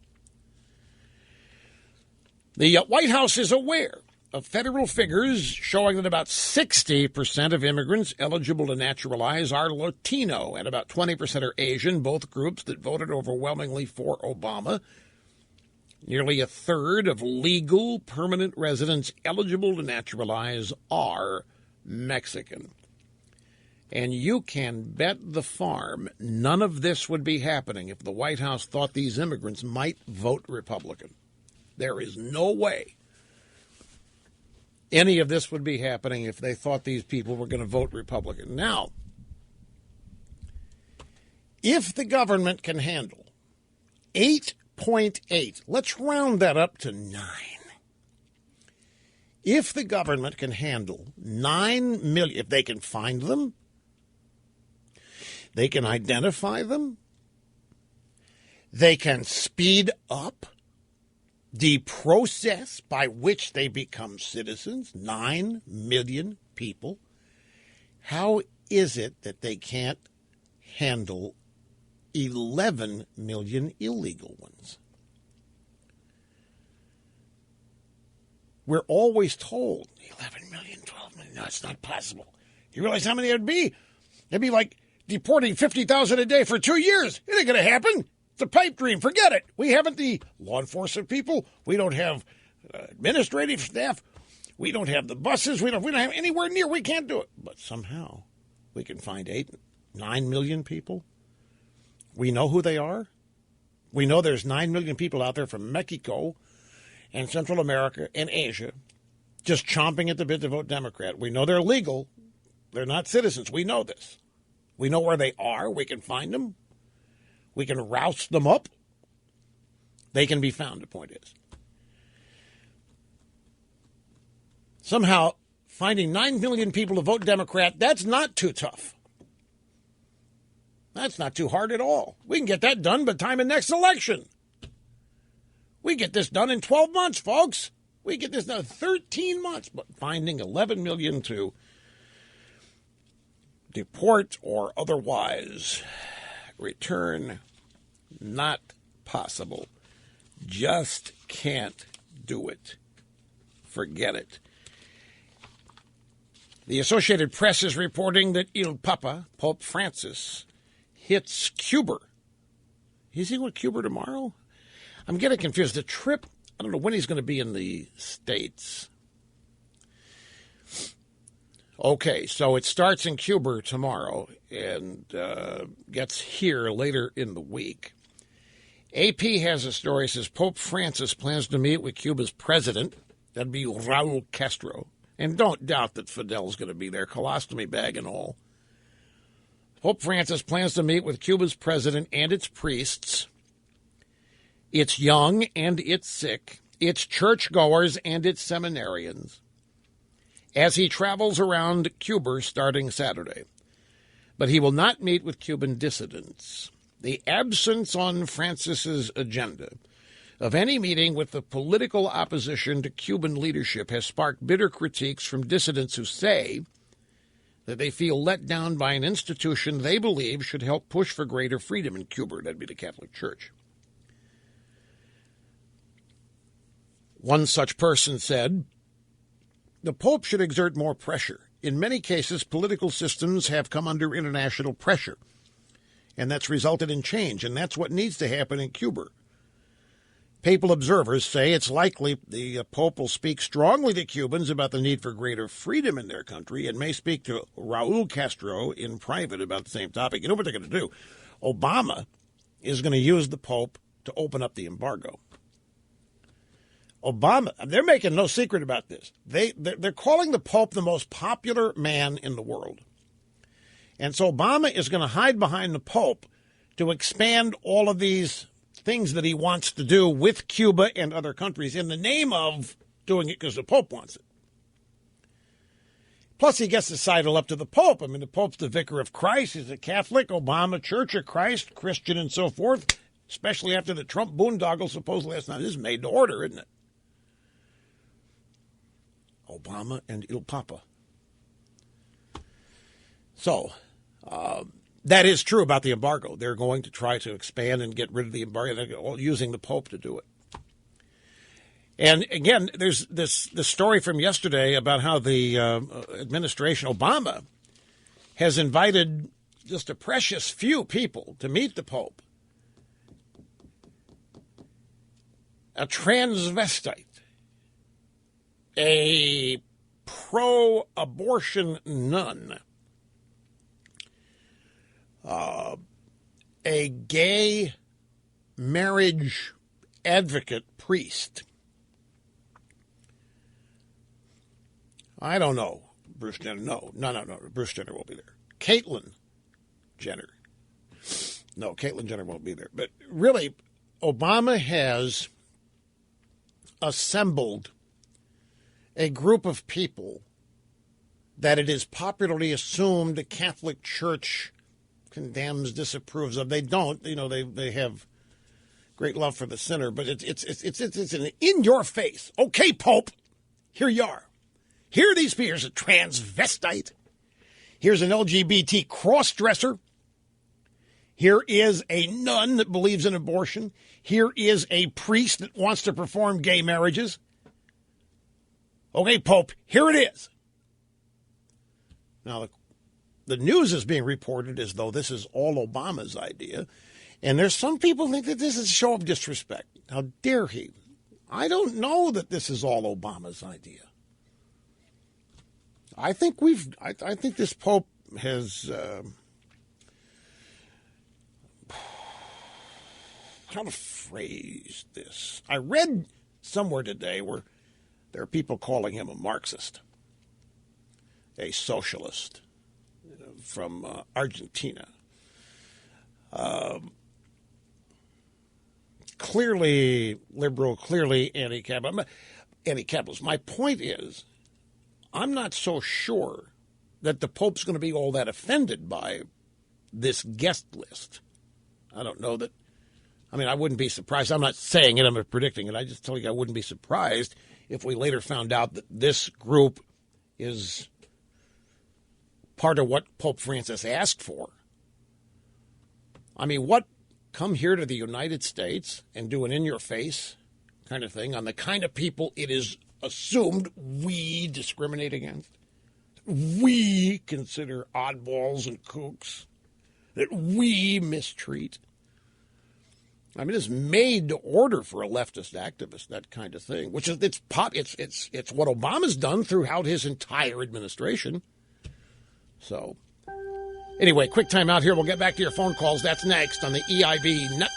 The White House is aware federal figures showing that about 60% of immigrants eligible to naturalize are Latino and about 20% are Asian, both groups that voted overwhelmingly for Obama. Nearly a third of legal permanent residents eligible to naturalize are Mexican. And you can bet the farm none of this would be happening if the White House thought these immigrants might vote Republican. There is no way any of this would be happening if they thought these people were going to vote Republican. Now, if the government can handle 8.8, let's round that up to 9. If the government can handle 9 million, if they can find them, they can identify them, they can speed up the process by which they become citizens, 9 million people, how is it that they can't handle 11 million illegal ones? We're always told 11 million, 12 million. No, it's not possible. You realize how many it would be? It'd be like deporting 50,000 a day for 2 years. It ain't going to happen. It's a pipe dream. Forget it. We haven't the law enforcement people. We don't have administrative staff. We don't have the buses. We don't have anywhere near. We can't do it. But somehow we can find 9 million people. We know who they are. We know there's 9 million people out there from Mexico and Central America and Asia just chomping at the bit to vote Democrat. We know they're legal. They're not citizens. We know this. We know where they are. We can find them. We can roust them up. They can be found, the point is. Somehow, finding 9 million people to vote Democrat, that's not too tough. That's not too hard at all. We can get that done by the time of next election. We get this done in 12 months, folks. We get this done in 13 months. But finding 11 million to deport or otherwise return, not possible. Just can't do it. Forget it. The Associated Press is reporting that Il Papa, Pope Francis, hits Cuba. Is he with Cuba tomorrow? I'm getting confused. The trip, I don't know when he's going to be in the States. Okay, so it starts in Cuba tomorrow and gets here later in the week. AP has a story, says Pope Francis plans to meet with Cuba's president. That'd be Raul Castro. And don't doubt that Fidel's going to be there, colostomy bag and all. Pope Francis plans to meet with Cuba's president and its priests, its young and its sick, its churchgoers and its seminarians, as he travels around Cuba starting Saturday. But he will not meet with Cuban dissidents. The absence on Francis's agenda of any meeting with the political opposition to Cuban leadership has sparked bitter critiques from dissidents who say that they feel let down by an institution they believe should help push for greater freedom in Cuba. That'd be the Catholic Church. One such person said, "The Pope should exert more pressure. In many cases, political systems have come under international pressure, and that's resulted in change, and that's what needs to happen in Cuba." Papal observers say it's likely the Pope will speak strongly to Cubans about the need for greater freedom in their country and may speak to Raul Castro in private about the same topic. You know what they're going to do? Obama is going to use the Pope to open up the embargo. Obama, they're making no secret about this. They're calling the Pope the most popular man in the world. And so Obama is going to hide behind the Pope to expand all of these things that he wants to do with Cuba and other countries in the name of doing it because the Pope wants it. Plus, he gets to sidle up to the Pope. I mean, the Pope's the vicar of Christ. He's a Catholic, Obama, Church of Christ, Christian, and so forth, especially after the Trump boondoggle supposedly last night. This is made to order, isn't it? Obama and Il Papa. So, that is true about the embargo. They're going to try to expand and get rid of the embargo. They're using the Pope to do it. And again, there's this story from yesterday about how the administration, Obama, has invited just a precious few people to meet the Pope. A transvestite, a pro-abortion nun, a gay marriage advocate priest. I don't know, Bruce Jenner. No. Bruce Jenner won't be there. Caitlyn Jenner. No, Caitlyn Jenner won't be there. But really, Obama has assembled a group of people that it is popularly assumed the Catholic Church condemns, disapproves of. They don't. They have great love for the sinner, but it's an in-your-face. Okay, Pope, here you are. Here are these people. Here's a transvestite. Here's an LGBT cross-dresser. Here is a nun that believes in abortion. Here is a priest that wants to perform gay marriages. Okay, Pope, here it is. Now, the news is being reported as though this is all Obama's idea. And there's some people think that this is a show of disrespect. How dare he? I don't know that this is all Obama's idea. I think this Pope has how to phrase this. I read somewhere today where there are people calling him a Marxist, a socialist from Argentina. Clearly liberal, clearly anti-capitalist. My point is, I'm not so sure that the Pope's going to be all that offended by this guest list. I don't know that. I mean, I wouldn't be surprised. I'm not saying it, I'm predicting it. I just tell you I wouldn't be surprised if we later found out that this group is part of what Pope Francis asked for. I mean, come here to the United States and do an in-your-face kind of thing on the kind of people it is assumed we discriminate against, we consider oddballs and kooks, that we mistreat. I mean, it's made to order for a leftist activist, that kind of thing, which is it's what Obama's done throughout his entire administration. So, anyway, quick time out here. We'll get back to your phone calls. That's next on the EIB Net.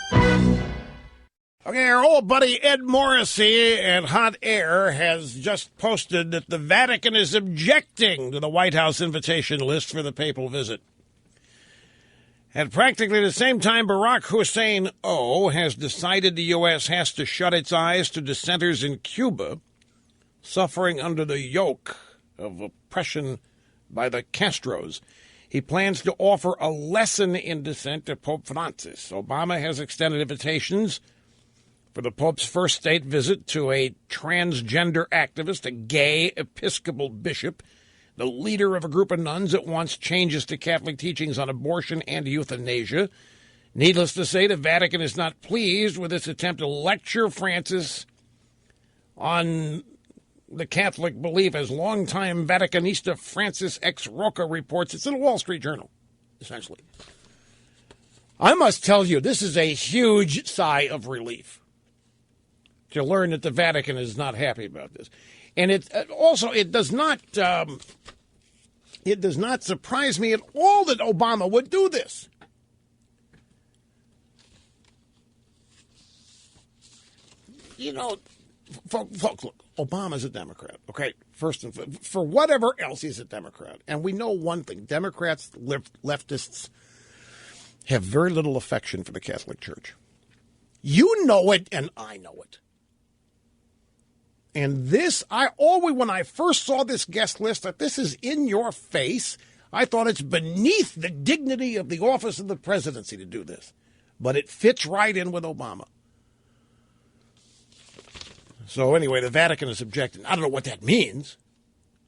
Okay, our old buddy Ed Morrissey at Hot Air has just posted that the Vatican is objecting to the White House invitation list for the papal visit. At practically the same time, Barack Hussein O. has decided the U.S. has to shut its eyes to dissenters in Cuba suffering under the yoke of oppression by the Castros. He plans to offer a lesson in dissent to Pope Francis. Obama has extended invitations for the Pope's first state visit to a transgender activist, a gay Episcopal bishop, the leader of a group of nuns that wants changes to Catholic teachings on abortion and euthanasia. Needless to say, the Vatican is not pleased with this attempt to lecture Francis on the Catholic belief, as longtime Vaticanista Francis X. Rocca reports. It's in the Wall Street Journal, essentially. I must tell you, this is a huge sigh of relief to learn that the Vatican is not happy about this. And it does not surprise me at all that Obama would do this. You know, folks, look, Obama's a Democrat, okay? First and foremost, for whatever else, he's a Democrat. And we know one thing. Democrats, leftists, have very little affection for the Catholic Church. You know it, and I know it. And when I first saw this guest list, that this is in your face, I thought it's beneath the dignity of the office of the presidency to do this. But it fits right in with Obama. So anyway, the Vatican is objecting. I don't know what that means.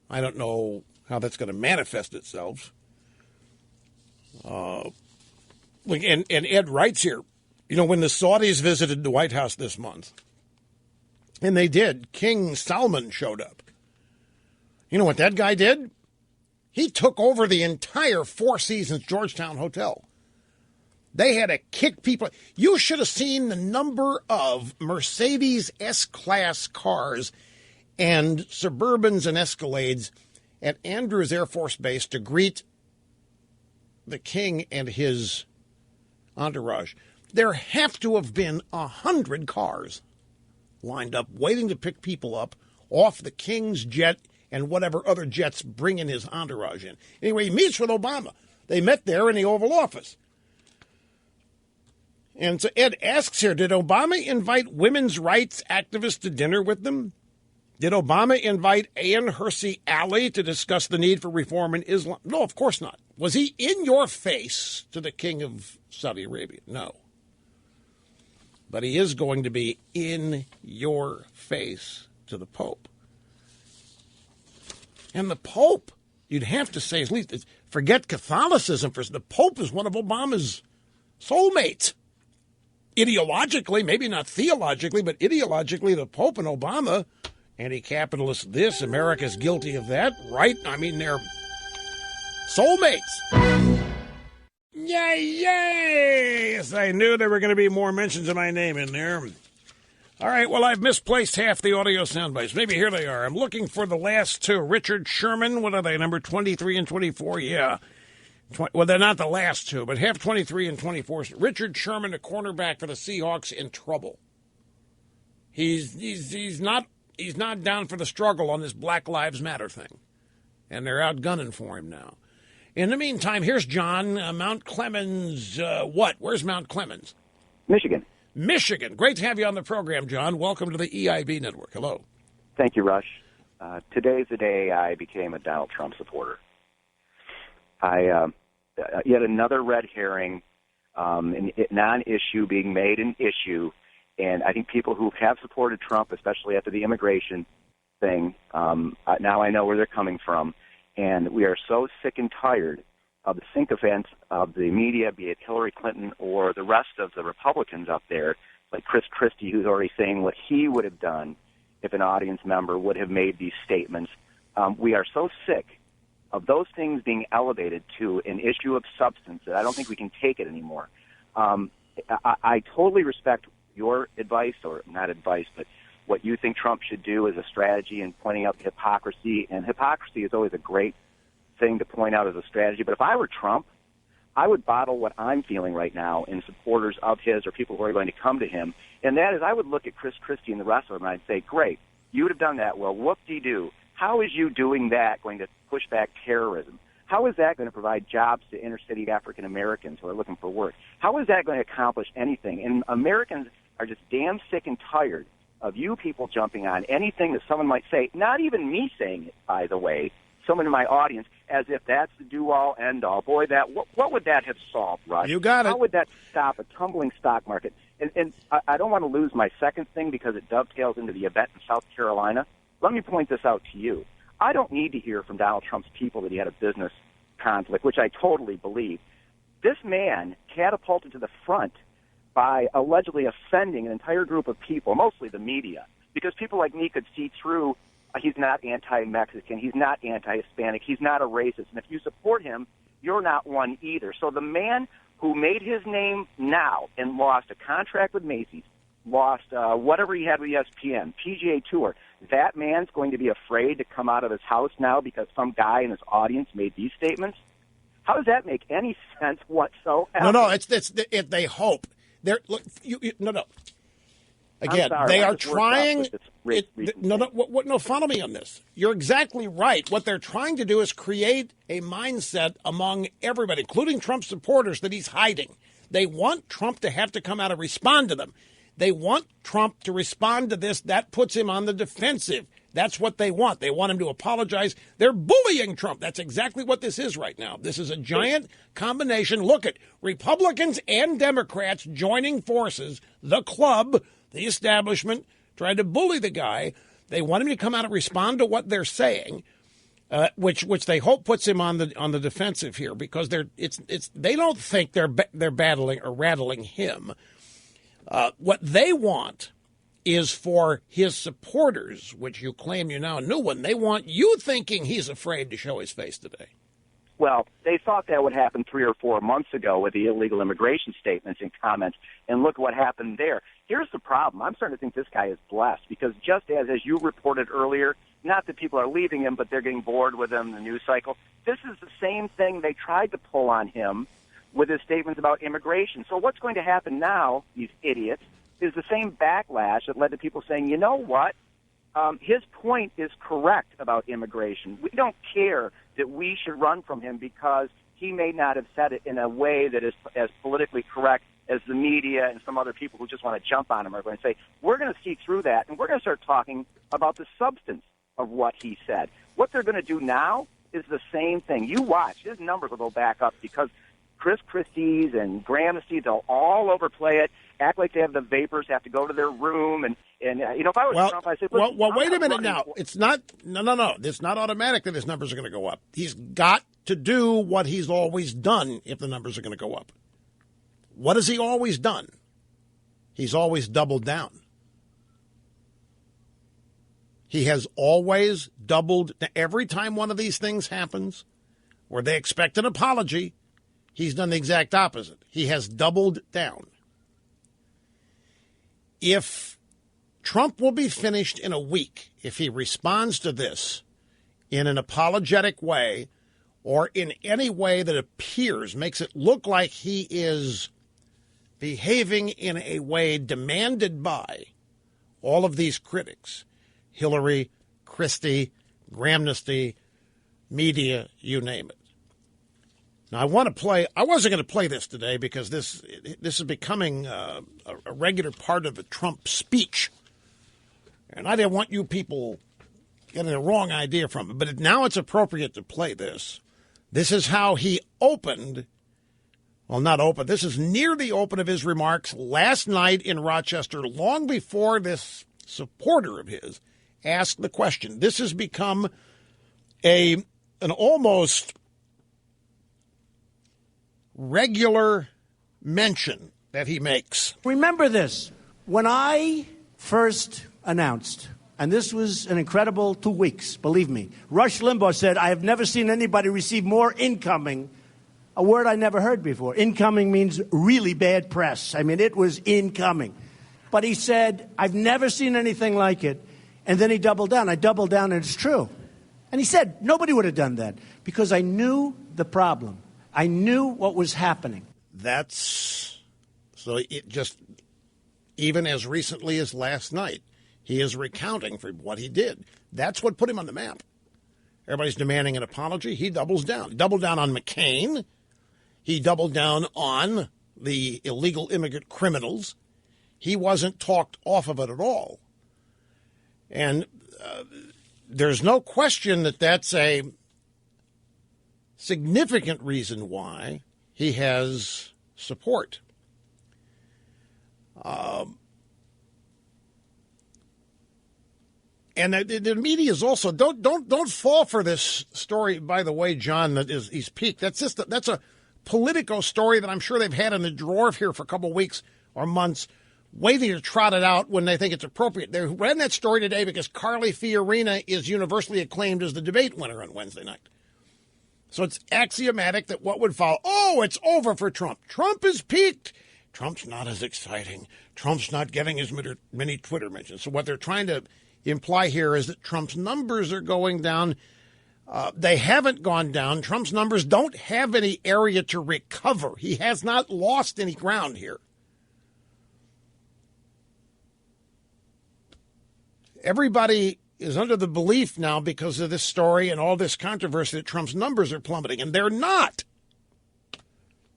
I don't know how that's going to manifest itself. And Ed writes here, you know, when the Saudis visited the White House this month, And they did. King Salman showed up. You know what that guy did? He took over the entire Four Seasons Georgetown Hotel. They had to kick people. You should have seen the number of Mercedes S-Class cars and Suburbans and Escalades at Andrews Air Force Base to greet the king and his entourage. There have to have been 100 cars lined up waiting to pick people up off the king's jet and whatever other jets bringing his entourage in. Anyway, he meets with Obama. They met there in the Oval Office. And so Ed asks here, did Obama invite women's rights activists to dinner with them? Did Obama invite Ayan Hirsi Ali to discuss the need for reform in Islam? No, of course not. Was he in your face to the king of Saudi Arabia? No. But he is going to be in your face to the Pope. And the Pope, you'd have to say, at least, forget Catholicism for the Pope is one of Obama's soulmates. Ideologically, maybe not theologically, but ideologically, the Pope and Obama, anti-capitalist this, America's guilty of that, right? I mean, they're soulmates. Yay, yay! Yes, I knew there were going to be more mentions of my name in there. All right, well, I've misplaced half the audio soundbites. Maybe here they are. I'm looking for the last two. Richard Sherman, what are they, number 23 and 24? Yeah. Well, they're not the last two, but have 23 and 24. Richard Sherman, a cornerback for the Seahawks, in trouble. He's not down for the struggle on this Black Lives Matter thing, and they're out gunning for him now. In the meantime, here's John, Mount Clemens. Where's Mount Clemens? Michigan. Michigan. Great to have you on the program, John. Welcome to the EIB Network. Hello. Thank you, Rush. Today's the day I became a Donald Trump supporter. Yet another red herring, non-issue being made an issue, and I think people who have supported Trump, especially after the immigration thing, now I know where they're coming from, and we are so sick and tired of the sycophants of the media, be it Hillary Clinton or the rest of the Republicans up there, like Chris Christie, who's already saying what he would have done if an audience member would have made these statements. We are so sick of those things being elevated to an issue of substance that I don't think we can take it anymore. I totally respect your advice, or not advice, but what you think Trump should do as a strategy in pointing out hypocrisy. And hypocrisy is always a great thing to point out as a strategy. But if I were Trump, I would bottle what I'm feeling right now in supporters of his or people who are going to come to him. And that is, I would look at Chris Christie and the rest of them and I'd say, great, you would have done that. Well, whoop-de-doo. How is you doing that going to push back terrorism? How is that going to provide jobs to inner-city African Americans who are looking for work? How is that going to accomplish anything? And Americans are just damn sick and tired of you people jumping on anything that someone might say, not even me saying it, by the way, someone in my audience, as if that's the do-all, end-all. Boy, what would that have solved, Rush? You got it. How would that stop a tumbling stock market? And I don't want to lose my second thing because it dovetails into the event in South Carolina. Let me point this out to you. I don't need to hear from Donald Trump's people that he had a business conflict, which I totally believe. This man catapulted to the front by allegedly offending an entire group of people, mostly the media, because people like me could see through. He's not anti-Mexican. He's not anti-Hispanic. He's not a racist. And if you support him, you're not one either. So the man who made his name now and lost a contract with Macy's, lost whatever he had with ESPN, PGA Tour, that man's going to be afraid to come out of his house now because some guy in his audience made these statements? How does that make any sense whatsoever? No, it's if they hope. No. Again, they are trying. No, follow me on this. You're exactly right. What they're trying to do is create a mindset among everybody, including Trump supporters, that he's hiding. They want Trump to have to come out and respond to them. They want Trump to respond to this. That puts him on the defensive. That's what they want. They want him to apologize. They're bullying Trump. That's exactly what this is right now. This is a giant combination. Look at Republicans and Democrats joining forces, the club, the establishment, trying to bully the guy. They want him to come out and respond to what they're saying, which they hope puts him on the defensive here, because they don't think they're battling or rattling him. What they want is for his supporters, which you claim you now knew, when they want you thinking he's afraid to show his face today. Well, they thought that would happen 3 or 4 months ago with the illegal immigration statements and comments, and look what happened there. Here's the problem. I'm starting to think this guy is blessed because just as you reported earlier, not that people are leaving him, but they're getting bored with him, the news cycle. This is the same thing they tried to pull on him with his statements about immigration. So what's going to happen now, these idiots, is the same backlash that led to people saying, you know what? His point is correct about immigration. We don't care that we should run from him because he may not have said it in a way that is as politically correct as the media and some other people who just want to jump on him are going to say. We're going to see through that, and we're going to start talking about the substance of what he said. What they're going to do now is the same thing. You watch. His numbers will go back up because Chris Christie's and Graham Steve, they'll all overplay it, act like they have the vapors, have to go to their room, and if I was Trump, I'd say, well, wait a minute now. It's not, no. It's not automatic that his numbers are going to go up. He's got to do what he's always done if the numbers are going to go up. What has he always done? He's always doubled down. He has always doubled. Every time one of these things happens where they expect an apology, he's done the exact opposite. He has doubled down. If Trump will be finished in a week if he responds to this in an apologetic way or in any way that appears, makes it look like he is behaving in a way demanded by all of these critics, Hillary, Christie, Gramnesty, media, you name it. Now, I wasn't going to play this today because this is becoming a regular part of the Trump speech. And I didn't want you people getting the wrong idea from it. But now it's appropriate to play this. This is how he opened. Well, not open. This is near the open of his remarks last night in Rochester, long before this supporter of his asked the question. This has become an almost regular mention that he makes. Remember this. When I first announced, and this was an incredible 2 weeks, believe me, Rush Limbaugh said, I have never seen anybody receive more incoming, a word I never heard before. Incoming means really bad press. I mean, it was incoming. But he said, I've never seen anything like it. And then he doubled down. I doubled down, and it's true. And he said, nobody would have done that because I knew the problem. I knew what was happening. So it just, even as recently as last night, he is recounting for what he did. That's what put him on the map. Everybody's demanding an apology. He doubles down. He doubled down on McCain. He doubled down on the illegal immigrant criminals. He wasn't talked off of it at all. And there's no question that that's a significant reason why he has support. And the media is also don't fall for this story. By the way, John, he's peaked. That's a Politico story that I'm sure they've had in the drawer here for a couple of weeks or months, waiting to trot it out when they think it's appropriate. They ran that story today because Carly Fiorina is universally acclaimed as the debate winner on Wednesday night. So it's axiomatic that what would follow, it's over for Trump. Trump is peaked. Trump's not as exciting. Trump's not getting as many Twitter mentions. So what they're trying to imply here is that Trump's numbers are going down. They haven't gone down. Trump's numbers don't have any area to recover. He has not lost any ground here. Everybody is under the belief now because of this story and all this controversy that Trump's numbers are plummeting, and they're not.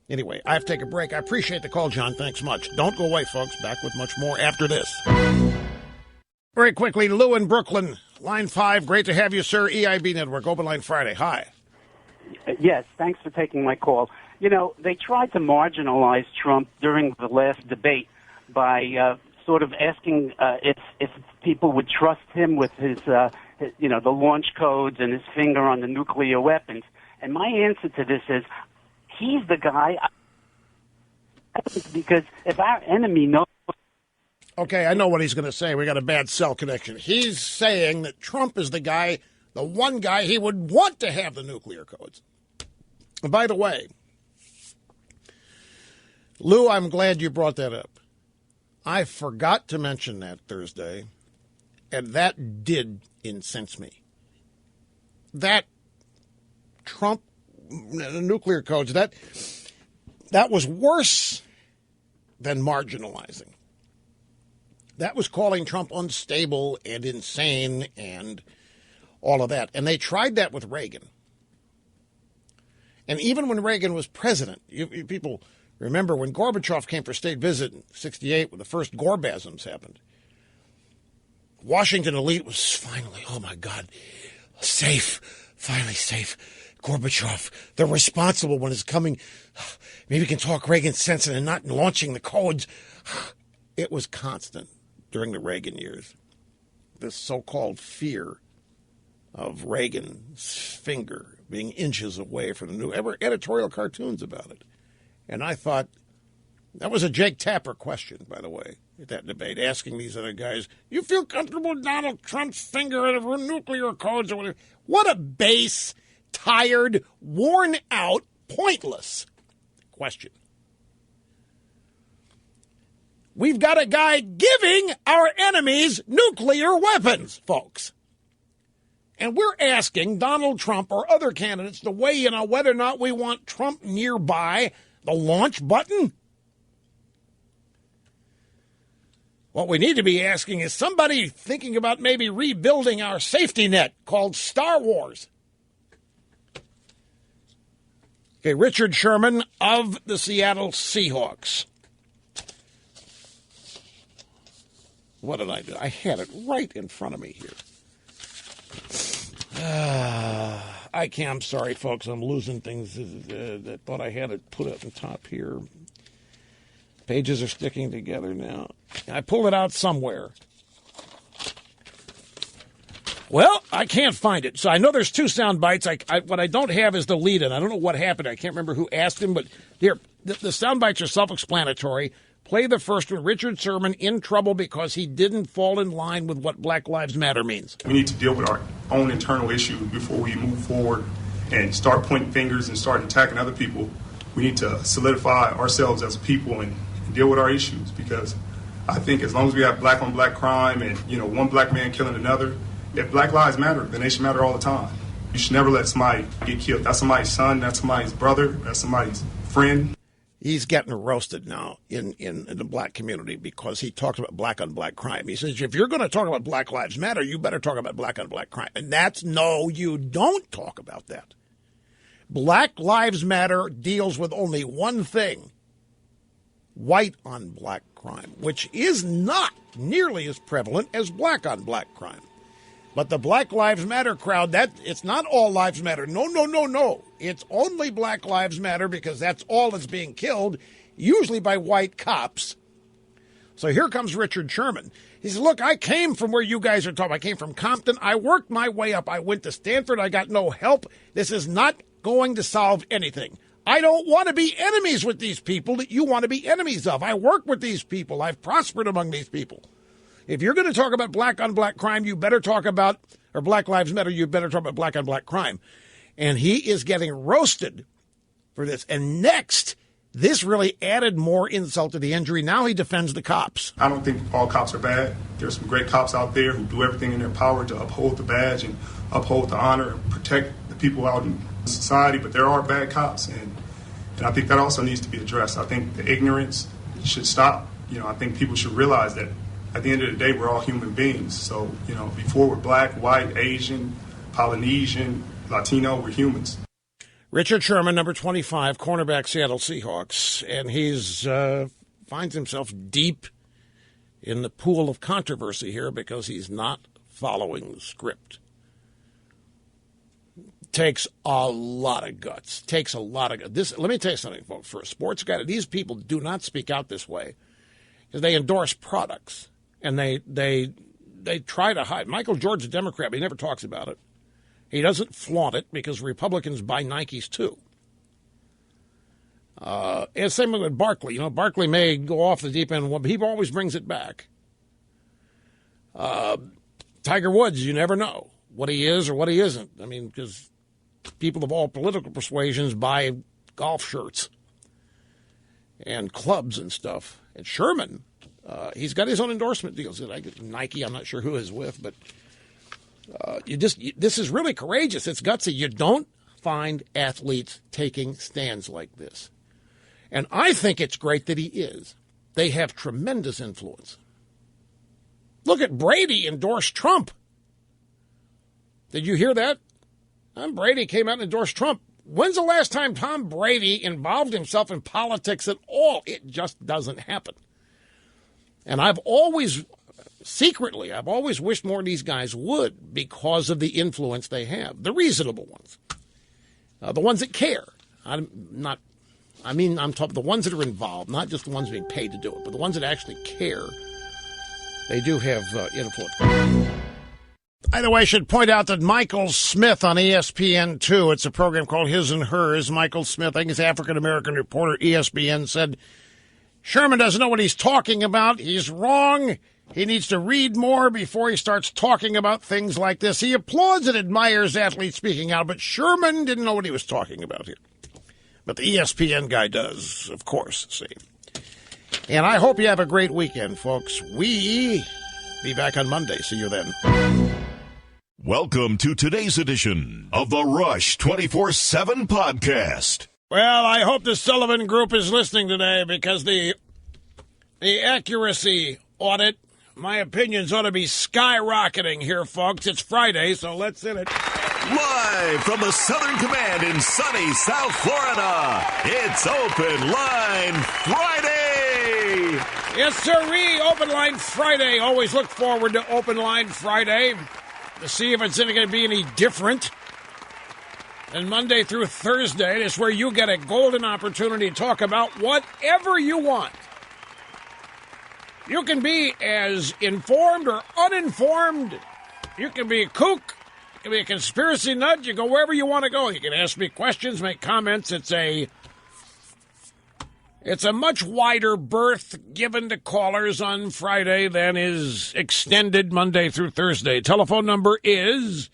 Anyway, I have to take a break. I appreciate the call, John. Thanks much. Don't go away, folks. Back with much more after this. Very quickly, Lou in Brooklyn, line 5. Great to have you, sir. EIB Network, Open Line Friday. Hi. Yes, thanks for taking my call. You know, they tried to marginalize Trump during the last debate by sort of asking if people would trust him with his the launch codes and his finger on the nuclear weapons. And my answer to this is, he's the guy, because if our enemy knows... Okay, I know what he's going to say. We got a bad cell connection. He's saying that Trump is the one guy he would want to have the nuclear codes. And by the way, Lou, I'm glad you brought that up. I forgot to mention that Thursday, and that did incense me. That Trump nuclear codes, that was worse than marginalizing. That was calling Trump unstable and insane and all of that. And they tried that with Reagan. And even when Reagan was president, you people remember when Gorbachev came for state visit in 1968 when the first Gorbasms happened. Washington elite was finally, oh my God, safe, finally safe. Gorbachev, the responsible one is coming. Maybe we can talk Reagan sense and not launching the codes. It was constant during the Reagan years. This so-called fear of Reagan's finger being inches away from the new editorial cartoons about it. And I thought, that was a Jake Tapper question, by the way, at that debate, asking these other guys, you feel comfortable with Donald Trump's finger in the nuclear codes or whatever? What a base, tired, worn out, pointless question. We've got a guy giving our enemies nuclear weapons, folks. And we're asking Donald Trump or other candidates to weigh in on whether or not we want Trump nearby the launch button. What we need to be asking is somebody thinking about maybe rebuilding our safety net called Star Wars. Okay, Richard Sherman of the Seattle Seahawks. What did I do? I had it right in front of me here. I'm sorry, folks. I'm losing things that thought I had it put up on top here. Pages are sticking together now. I pulled it out somewhere. Well, I can't find it. So I know there's two sound bites. What I don't have is the lead-in. I don't know what happened. I can't remember who asked him, but here, the sound bites are self-explanatory. Play the first one. Richard Sherman in trouble because he didn't fall in line with what Black Lives Matter means. We need to deal with our own internal issues before we move forward and start pointing fingers and start attacking other people. We need to solidify ourselves as a people and deal with our issues, because I think as long as we have black on black crime and, one black man killing another, if Black Lives Matter, then they should matter all the time. You should never let somebody get killed. That's somebody's son, that's somebody's brother, that's somebody's friend. He's getting roasted now in the black community because he talks about black on black crime. He says, if you're going to talk about Black Lives Matter, you better talk about black on black crime. And no, you don't talk about that. Black Lives Matter deals with only one thing, white on black crime, which is not nearly as prevalent as black on black crime. But the Black Lives Matter crowd, it's not all lives matter. No. It's only Black Lives Matter because that's all that's being killed, usually by white cops. So here comes Richard Sherman. He says, look, I came from where you guys are talking. I came from Compton. I worked my way up. I went to Stanford. I got no help. This is not going to solve anything. I don't want to be enemies with these people that you want to be enemies of. I work with these people. I've prospered among these people. If you're going to talk about black on black crime, you better talk about, or Black Lives Matter, you better talk about black on black crime. And he is getting roasted for this. And next, this really added more insult to the injury. Now he defends the cops. I don't think all cops are bad. There's some great cops out there who do everything in their power to uphold the badge and uphold the honor and protect the people out in society. But there are bad cops, and I think that also needs to be addressed. I think the ignorance should stop. I think people should realize that at the end of the day, we're all human beings. So, before we're black, white, Asian, Polynesian, Latino, we're humans. Richard Sherman, number 25, cornerback, Seattle Seahawks. And he's finds himself deep in the pool of controversy here because he's not following the script. Takes a lot of guts. Let me tell you something, folks. For a sports guy, these people do not speak out this way because they endorse products. And they try to hide. Michael Jordan's a Democrat, but he never talks about it. He doesn't flaunt it because Republicans buy Nikes too. And same with Barkley. Barkley may go off the deep end, but he always brings it back. Tiger Woods, you never know what he is or what he isn't. I mean, because people of all political persuasions buy golf shirts and clubs and stuff. And Sherman, he's got his own endorsement deals. Nike, I'm not sure who is with, but this is really courageous. It's gutsy. You don't find athletes taking stands like this. And I think it's great that he is. They have tremendous influence. Look at Brady endorsed Trump. Did you hear that? Tom Brady came out and endorsed Trump. When's the last time Tom Brady involved himself in politics at all? It just doesn't happen. And I've always wished more of these guys would because of the influence they have. The reasonable ones. The ones that care. I'm talking the ones that are involved, not just the ones being paid to do it, but the ones that actually care. They do have influence. By the way, I should point out that Michael Smith on ESPN2, it's a program called His and Hers. Michael Smith, I think he's an African-American reporter, ESPN, said, Sherman doesn't know what he's talking about. He's wrong. He needs to read more before he starts talking about things like this. He applauds and admires athletes speaking out, but Sherman didn't know what he was talking about here. But the ESPN guy does, of course, see. And I hope you have a great weekend, folks. We be back on Monday. See you then. Welcome to today's edition of the Rush 24/7 podcast. Well, I hope the Sullivan Group is listening today because the accuracy audit, my opinions ought to be skyrocketing here, folks. It's Friday, so let's hit it. Live from the Southern Command in sunny South Florida, it's Open Line Friday. Yes, sirree, Open Line Friday. Always look forward to Open Line Friday to see if it's going to be any different. And Monday through Thursday is where you get a golden opportunity to talk about whatever you want. You can be as informed or uninformed. You can be a kook. You can be a conspiracy nut. You go wherever you want to go. You can ask me questions, make comments. It's a much wider berth given to callers on Friday than is extended Monday through Thursday. Telephone number is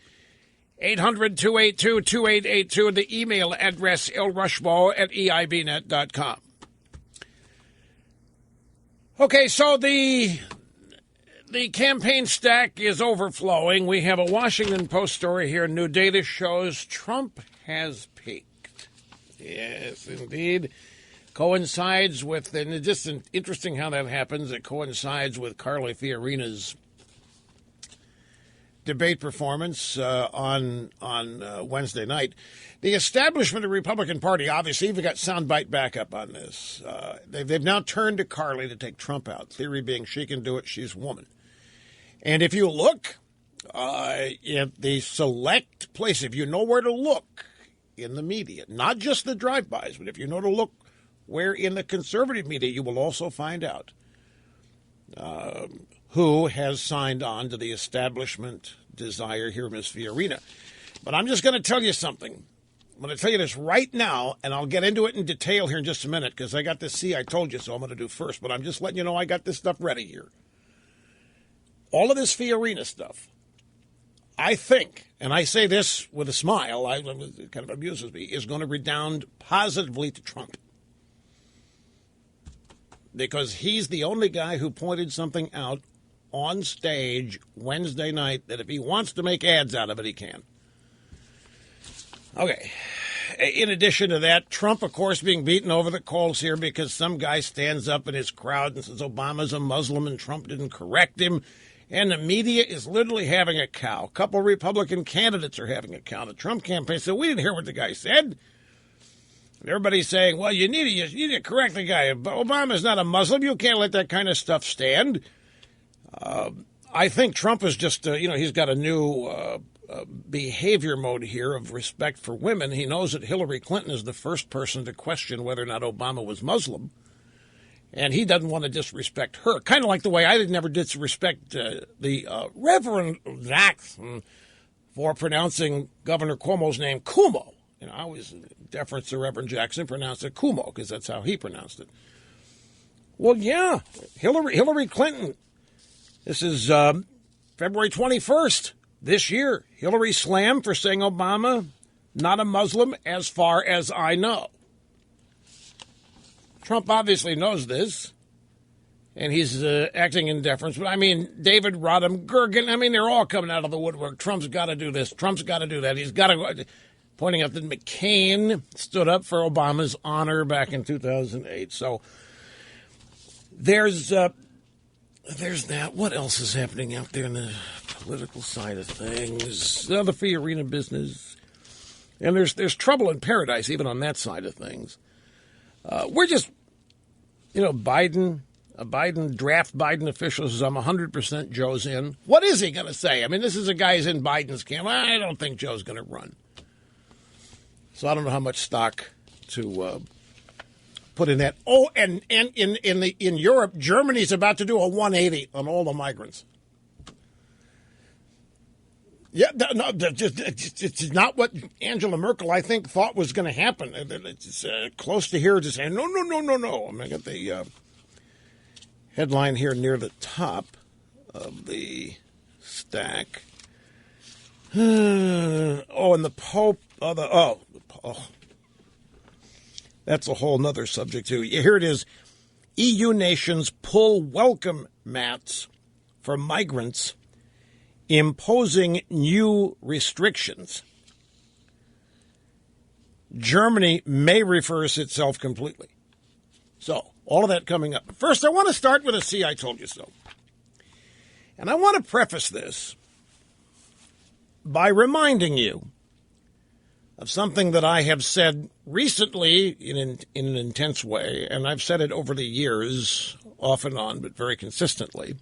800-282-2882. The email address, ilrushmo@eibnet.com. Okay, so the campaign stack is overflowing. We have a Washington Post story here. New data shows Trump has peaked. Yes, indeed. Coincides with, and it's just interesting how that happens. It coincides with Carly Fiorina's debate performance on Wednesday night. The establishment of the Republican Party, obviously, even got soundbite backup on this. They've now turned to Carly to take Trump out. Theory being she can do it, she's a woman. And if you look at the select place, if you know where to look in the media, not just the drive-bys, but if you know to look where in the conservative media, you will also find out who has signed on to the establishment desire here, Ms. Fiorina. But I'm just going to tell you something. I'm going to tell you this right now, and I'll get into it in detail here in just a minute because I got to see I told you so I'm going to do first. But I'm just letting you know I got this stuff ready here. All of this Fiorina stuff, I think, and I say this with a smile, it kind of amuses me, is going to redound positively to Trump. Because he's the only guy who pointed something out on stage Wednesday night that if he wants to make ads out of it, he can. Okay. In addition to that, Trump, of course, being beaten over the coals here because some guy stands up in his crowd and says Obama's a Muslim and Trump didn't correct him. And the media is literally having a cow. A couple Republican candidates are having a cow. The Trump campaign said, we didn't hear what the guy said. And everybody's saying, well, you need to correct the guy. Obama's not a Muslim. You can't let that kind of stuff stand. I think Trump is just, he's got a new behavior mode here of respect for women. He knows that Hillary Clinton is the first person to question whether or not Obama was Muslim. And he doesn't want to disrespect her. Kind of like the way I never disrespect the Reverend Jackson for pronouncing Governor Cuomo's name Cuomo. I always deference to Reverend Jackson, pronounced it Cuomo, because that's how he pronounced it. Well, yeah, Hillary Clinton. This is February 21st this year, Hillary slammed for saying Obama not a Muslim as far as I know. Trump obviously knows this, and he's acting in deference. But, I mean, David Rodham, Gergen, I mean, they're all coming out of the woodwork. Trump's got to do this. Trump's got to do that. He's got to, pointing out that McCain stood up for Obama's honor back in 2008. So there's that. What else is happening out there in the political side of things? The free arena business. And there's trouble in paradise even on that side of things. We're just, Biden draft Biden officials says, I'm 100% Joe's in. What is he going to say? I mean, this is a guy who's in Biden's camp. I don't think Joe's going to run. So I don't know how much stock to put in that. Oh, and in Europe, Germany's about to do a 180 on all the migrants. Yeah, no, it's not what Angela Merkel, I think, thought was going to happen. It's close to here to say, no. I'm going to get the headline here near the top of the stack. And the Pope, that's a whole nother subject, too. Here it is. EU nations pull welcome mats for migrants, imposing new restrictions. Germany may reverse itself completely. So, all of that coming up. First, I want to start with a see, I told you so. And I want to preface this by reminding you of something that I have said recently in an intense way, and I've said it over the years, off and on, but very consistently.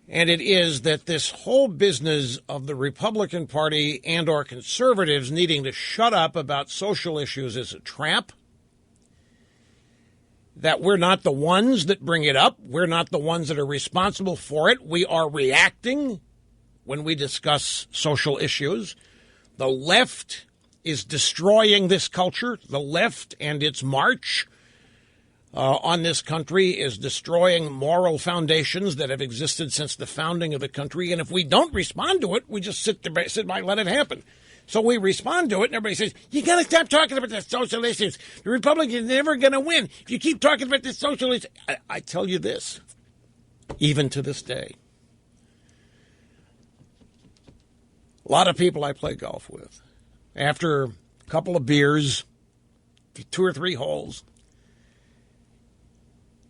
And it is that this whole business of the Republican Party and or conservatives needing to shut up about social issues is a trap. That we're not the ones that bring it up. We're not the ones that are responsible for it. We are reacting when we discuss social issues. The left is destroying this culture. The left and its march on this country is destroying moral foundations that have existed since the founding of the country. And if we don't respond to it, we just sit by and let it happen. So we respond to it, and everybody says, you got to stop talking about the social issues. The Republicans are never going to win if you keep talking about the social issues. I tell you this, even to this day. A lot of people I play golf with, after a couple of beers, 2 or 3 holes,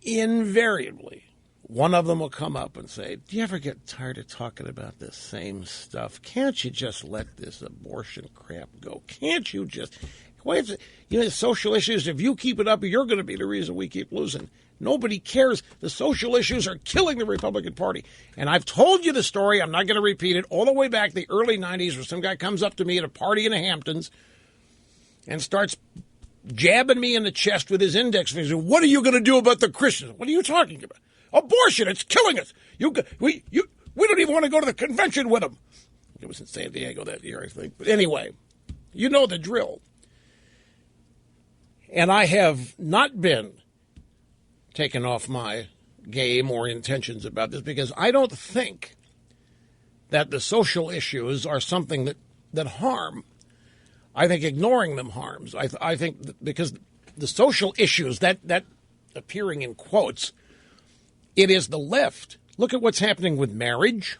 invariably, one of them will come up and say, do you ever get tired of talking about the same stuff? Can't you just let this abortion crap go? Can't you just... social issues, if you keep it up, you're going to be the reason we keep losing. Nobody cares. The social issues are killing the Republican Party. And I've told you the story. I'm not going to repeat it. All the way back the early 90s where some guy comes up to me at a party in the Hamptons and starts jabbing me in the chest with his index finger. What are you going to do about the Christians? What are you talking about? Abortion. It's killing us. We don't even want to go to the convention with them. It was in San Diego that year, I think. But anyway, you know the drill. And I have not been taken off my game or intentions about this because I don't think that the social issues are something that harm. I think ignoring them harms. I think because the social issues, that appearing in quotes, it is the left. Look at what's happening with marriage.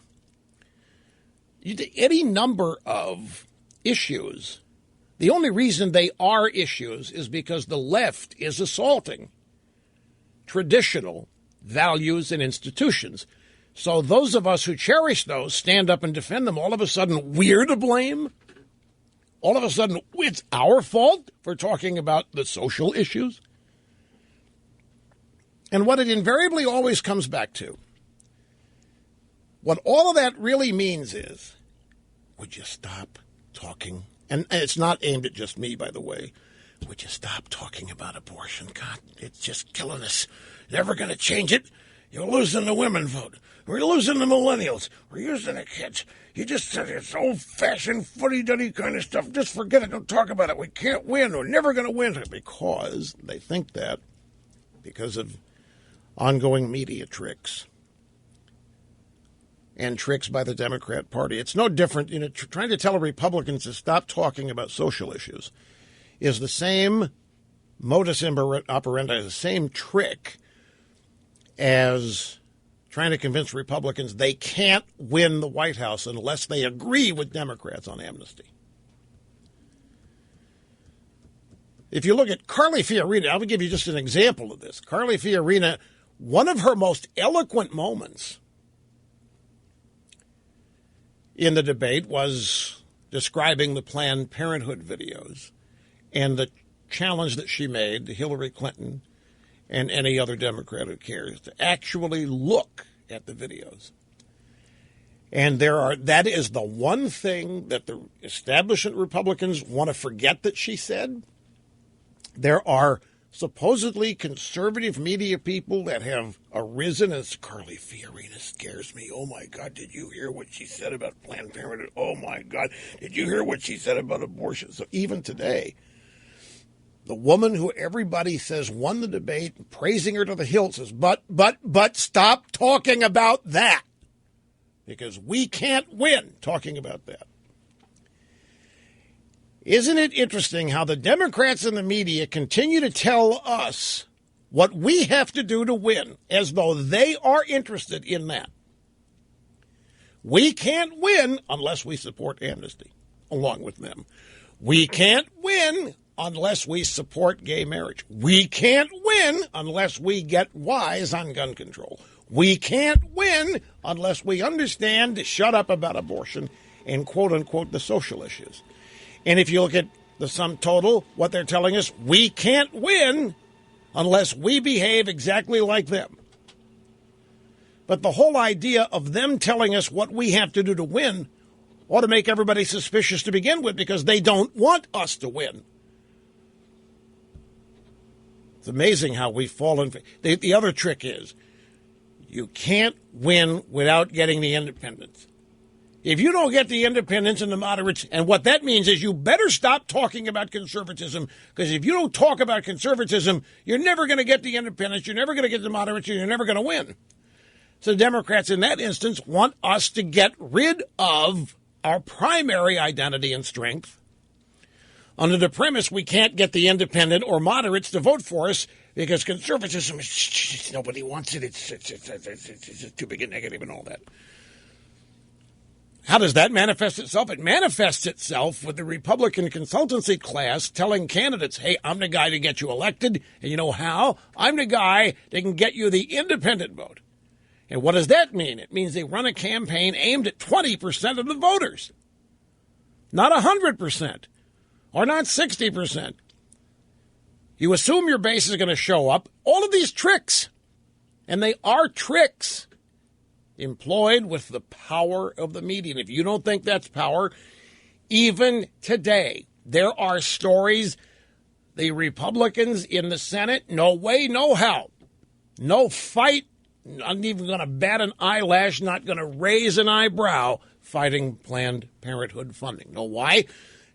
Any number of issues. The only reason they are issues is because the left is assaulting traditional values and institutions. So those of us who cherish those, stand up and defend them, all of a sudden we're to blame. All of a sudden it's our fault for talking about the social issues. And what it invariably always comes back to, what all of that really means is, would you stop talking? And it's not aimed at just me, by the way. Would you stop talking about abortion? God, it's just killing us. Never going to change it. You're losing the women vote. We're losing the millennials. We're using the kids. You just said it's old-fashioned, fuddy-duddy kind of stuff. Just forget it. Don't talk about it. We can't win. We're never going to win. Because they think that because of ongoing media tricks. and tricks by the Democrat Party. It's no different. Trying to tell Republicans to stop talking about social issues is the same modus operandi, the same trick as trying to convince Republicans they can't win the White House unless they agree with Democrats on amnesty. If you look at Carly Fiorina, I'll give you just an example of this. Carly Fiorina, one of her most eloquent moments in the debate was describing the Planned Parenthood videos and the challenge that she made to Hillary Clinton and any other Democrat who cares to actually look at the videos. And that is the one thing that the establishment Republicans want to forget that she said. There are supposedly conservative media people that have arisen as Carly Fiorina scares me. Oh, my God, did you hear what she said about Planned Parenthood? Oh, my God, did you hear what she said about abortion? So even today, the woman who everybody says won the debate, praising her to the hilt, says, but stop talking about that, because we can't win talking about that. Isn't it interesting how the Democrats and the media continue to tell us what we have to do to win, as though they are interested in that? We can't win unless we support amnesty along with them. We can't win unless we support gay marriage. We can't win unless we get wise on gun control. We can't win unless we understand to shut up about abortion and quote-unquote the social issues. And if you look at the sum total, what they're telling us, we can't win unless we behave exactly like them. But the whole idea of them telling us what we have to do to win ought to make everybody suspicious to begin with, because they don't want us to win. It's amazing how we've fallen. The other trick is you can't win without getting the independents. If you don't get the independents and the moderates, and what that means is you better stop talking about conservatism, because if you don't talk about conservatism, you're never going to get the independents, you're never going to get the moderates, and you're never going to win. So the Democrats in that instance want us to get rid of our primary identity and strength under the premise we can't get the independent or moderates to vote for us because conservatism, nobody wants it, it's too big a negative and all that. How does that manifest itself? It manifests itself with the Republican consultancy class telling candidates, hey, I'm the guy to get you elected. And you know how? I'm the guy that can get you the independent vote. And what does that mean? It means they run a campaign aimed at 20% of the voters, not 100% or not 60%. You assume your base is going to show up. All of these tricks, and they are tricks, employed with the power of the media. And if you don't think that's power, even today, there are stories, the Republicans in the Senate, no way, no how, no fight, not even going to bat an eyelash, not going to raise an eyebrow, fighting Planned Parenthood funding. Know why?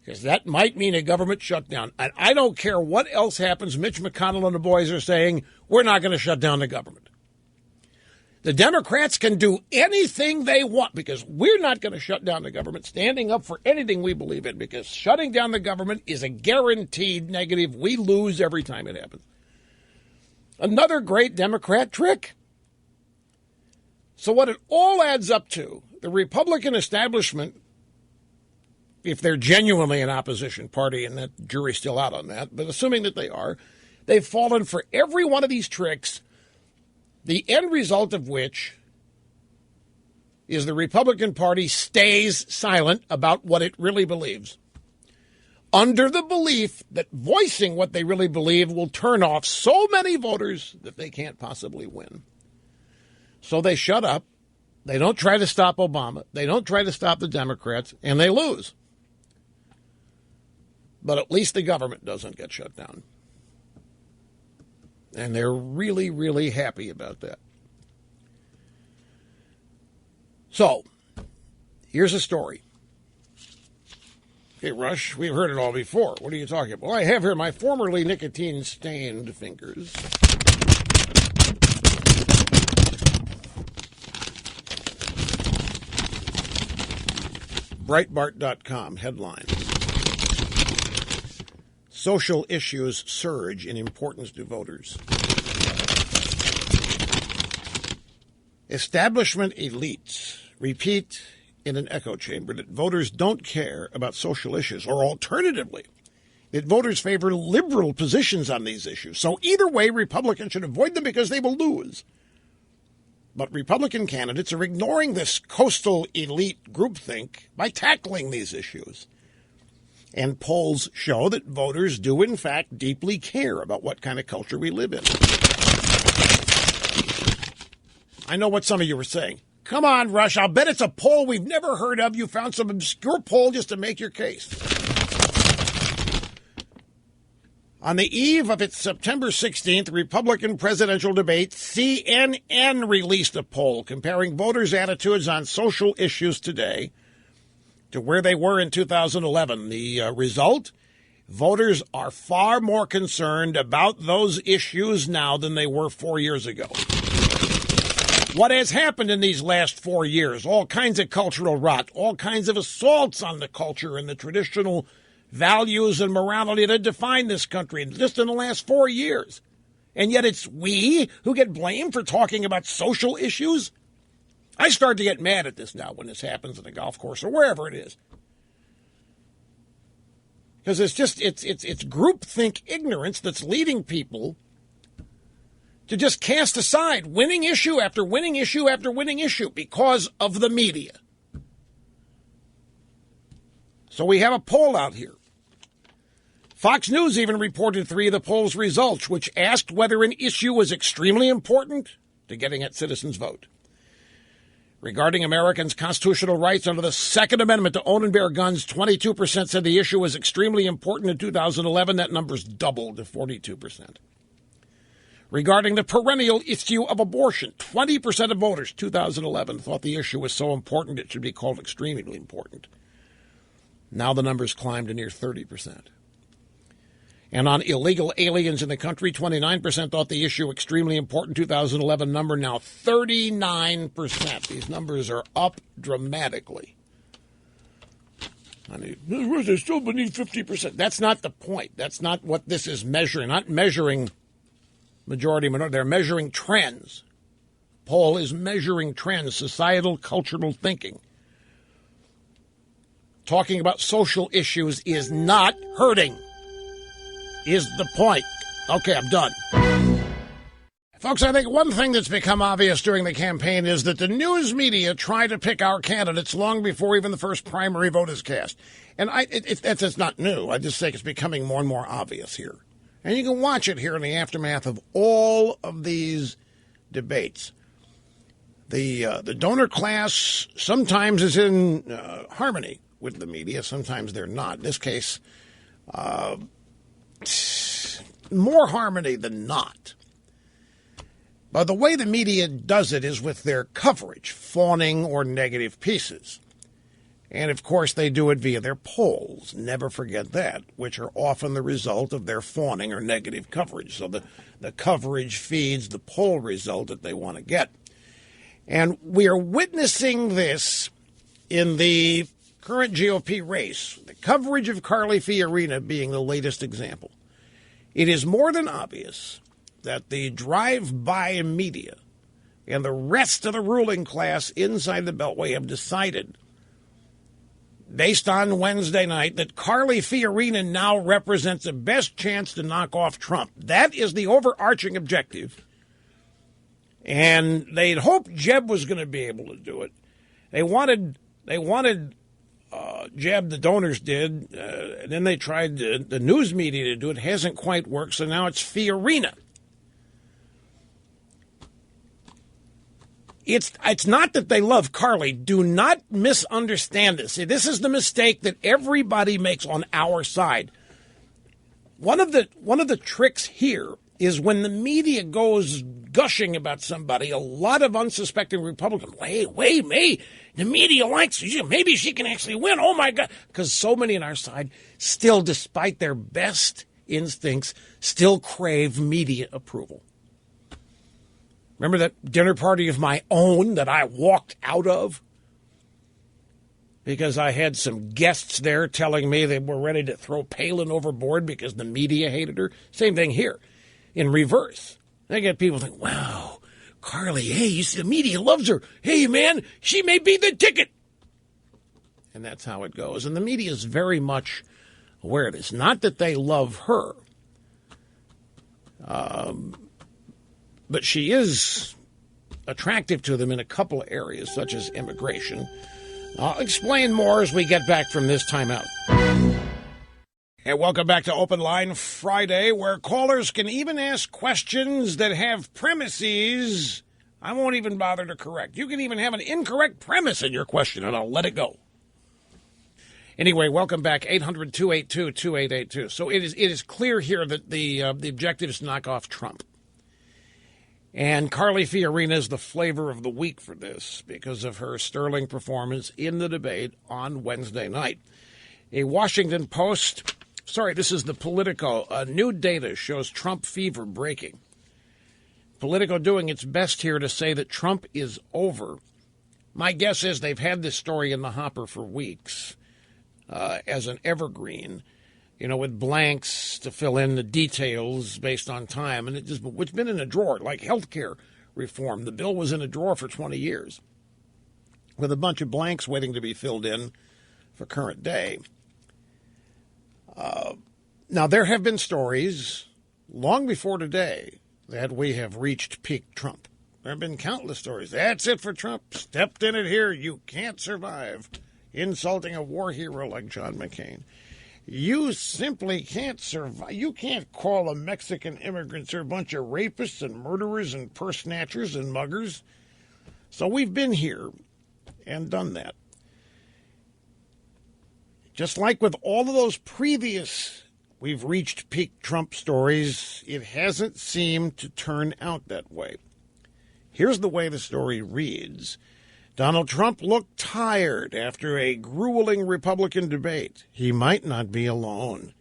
Because that might mean a government shutdown. And I don't care what else happens. Mitch McConnell and the boys are saying, we're not going to shut down the government. The Democrats can do anything they want because we're not going to shut down the government, standing up for anything we believe in, because shutting down the government is a guaranteed negative. We lose every time it happens. Another great Democrat trick. So what it all adds up to, the Republican establishment, if they're genuinely an opposition party, and that jury's still out on that, but assuming that they are, they've fallen for every one of these tricks, the end result of which is the Republican Party stays silent about what it really believes, under the belief that voicing what they really believe will turn off so many voters that they can't possibly win. So they shut up. They don't try to stop Obama. They don't try to stop the Democrats, and they lose. But at least the government doesn't get shut down. And they're really, really happy about that. So, here's a story. Okay, Rush, we've heard it all before. What are you talking about? Well, I have here my formerly nicotine-stained fingers. Breitbart.com headline: Social issues surge in importance to voters. Establishment elites repeat in an echo chamber that voters don't care about social issues, or alternatively, that voters favor liberal positions on these issues. So either way, Republicans should avoid them because they will lose. But Republican candidates are ignoring this coastal elite groupthink by tackling these issues. And polls show that voters do, in fact, deeply care about what kind of culture we live in. I know what some of you were saying. Come on, Rush, I'll bet it's a poll we've never heard of. You found some obscure poll just to make your case. On the eve of its September 16th Republican presidential debate, CNN released a poll comparing voters' attitudes on social issues today to where they were in 2011. The result? Voters are far more concerned about those issues now than they were 4 years ago. What has happened in these last 4 years? All kinds of cultural rot, all kinds of assaults on the culture and the traditional values and morality that define this country just in the last 4 years. And yet it's we who get blamed for talking about social issues? I start to get mad at this now when this happens at a golf course or wherever it is. Because it's groupthink ignorance that's leading people to just cast aside winning issue after winning issue after winning issue because of the media. So we have a poll out here. Fox News even reported 3 of the poll's results, which asked whether an issue was extremely important to getting at citizens' vote. Regarding Americans' constitutional rights under the Second Amendment to own and bear guns, 22% said the issue was extremely important in 2011. That number's doubled to 42%. Regarding the perennial issue of abortion, 20% of voters, 2011, thought the issue was so important it should be called extremely important. Now the numbers climbed to near 30%. And on illegal aliens in the country, 29% thought the issue extremely important. 2011 number now 39%. These numbers are up dramatically. They're still beneath 50%. That's not the point. That's not what this is measuring. Not measuring majority, minority. They're measuring trends. Poll is measuring trends, societal, cultural thinking. Talking about social issues is not hurting, is the point. Okay, I'm done. Folks, I think one thing that's become obvious during the campaign is that the news media try to pick our candidates long before even the first primary vote is cast. And it's not new. I just think it's becoming more and more obvious here. And you can watch it here in the aftermath of all of these debates. The donor class sometimes is in harmony with the media. Sometimes they're not. In this case, more harmony than not. But the way the media does it is with their coverage, fawning or negative pieces. And, of course, they do it via their polls. Never forget that, which are often the result of their fawning or negative coverage. So the coverage feeds the poll result that they want to get. And we are witnessing this in the current GOP race, the coverage of Carly Fiorina being the latest example. It is more than obvious that the drive-by media and the rest of the ruling class inside the Beltway have decided, based on Wednesday night, that Carly Fiorina now represents the best chance to knock off Trump. That is the overarching objective. And they'd hoped Jeb was going to be able to do it. They wanted Jeb, the donors did, and then they tried the news media to do it. It hasn't quite worked, so now it's Fiorina. It's not that they love Carly. Do not misunderstand this. See, this is the mistake that everybody makes on our side. One of the tricks here is when the media goes gushing about somebody, a lot of unsuspecting Republicans, wait, the media likes her. Maybe she can actually win. Oh, my God. Because so many on our side still, despite their best instincts, still crave media approval. Remember that dinner party of my own that I walked out of? because I had some guests there telling me they were ready to throw Palin overboard because the media hated her. Same thing here, in reverse. I get people think, wow, Carly, hey, you see, the media loves her. Hey, man, she may be the ticket. And that's how it goes. And the media is very much aware of this. Not that they love her, but she is attractive to them in a couple of areas, such as immigration. I'll explain more as we get back from this timeout. And welcome back to Open Line Friday, where callers can even ask questions that have premises I won't even bother to correct. You can even have an incorrect premise in your question, and I'll let it go. Anyway, welcome back, 800-282-2882. So it is clear here that the objective is to knock off Trump. And Carly Fiorina is the flavor of the week for this because of her sterling performance in the debate on Wednesday night. A Washington Post, this is the Politico, new data shows Trump fever breaking. Politico doing its best here to say that Trump is over. My guess is they've had this story in the hopper for weeks as an evergreen, with blanks to fill in the details based on time. And it's been in a drawer, like health care reform. The bill was in a drawer for 20 years with a bunch of blanks waiting to be filled in for current day. Now, there have been stories long before today that we have reached peak Trump. There have been countless stories. That's it for Trump. Stepped in it here. You can't survive insulting a war hero like John McCain. You simply can't survive. You can't call a Mexican immigrants a bunch of rapists and murderers and purse snatchers and muggers. So we've been here and done that. Just like with all of those previous we've reached peak Trump stories, it hasn't seemed to turn out that way. Here's the way the story reads. Donald Trump looked tired after a grueling Republican debate. He might not be alone.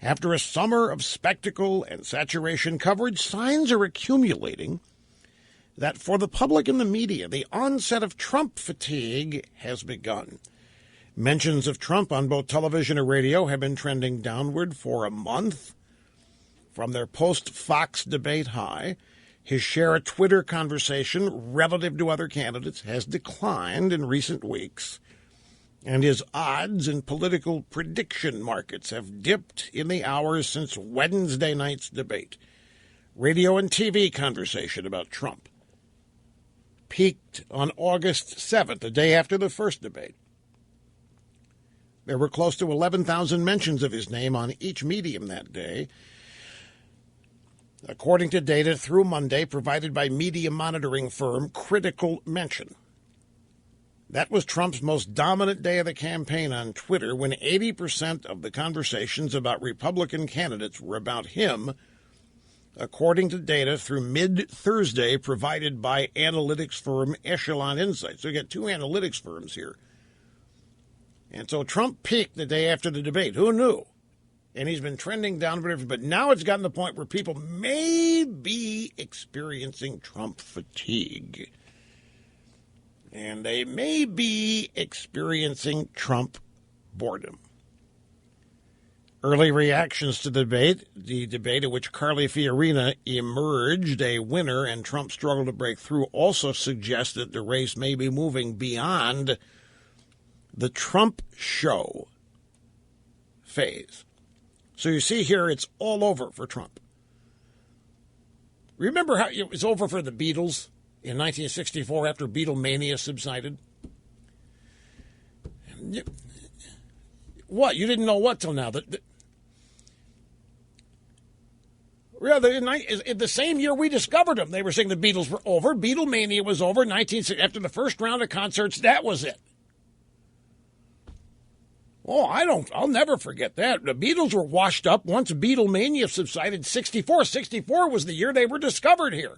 After a summer of spectacle and saturation coverage, signs are accumulating that for the public and the media, the onset of Trump fatigue has begun. Mentions of Trump on both television and radio have been trending downward for a month. From their post-Fox debate high, his share of Twitter conversation relative to other candidates has declined in recent weeks, and his odds in political prediction markets have dipped in the hours since Wednesday night's debate. Radio and TV conversation about Trump peaked on August 7th, the day after the first debate. There were close to 11,000 mentions of his name on each medium that day, according to data through Monday provided by media monitoring firm Critical Mention. That was Trump's most dominant day of the campaign on Twitter, when 80% of the conversations about Republican candidates were about him, according to data through mid-Thursday provided by analytics firm Echelon Insights. So you got two analytics firms here. And so Trump peaked the day after the debate. Who knew? And he's been trending downward, but now it's gotten to the point where people may be experiencing Trump fatigue. And they may be experiencing Trump boredom. Early reactions to the debate in which Carly Fiorina emerged a winner and Trump struggled to break through, also suggest that the race may be moving beyond the Trump show phase. So you see here, it's all over for Trump. Remember how it was over for the Beatles in 1964 after Beatlemania subsided? What? You didn't know what till now? The same year we discovered them, they were saying the Beatles were over. Beatlemania was over. After the first round of concerts, that was it. Oh, I'll never forget that. The Beatles were washed up once Beatlemania subsided. 64 was the year they were discovered here.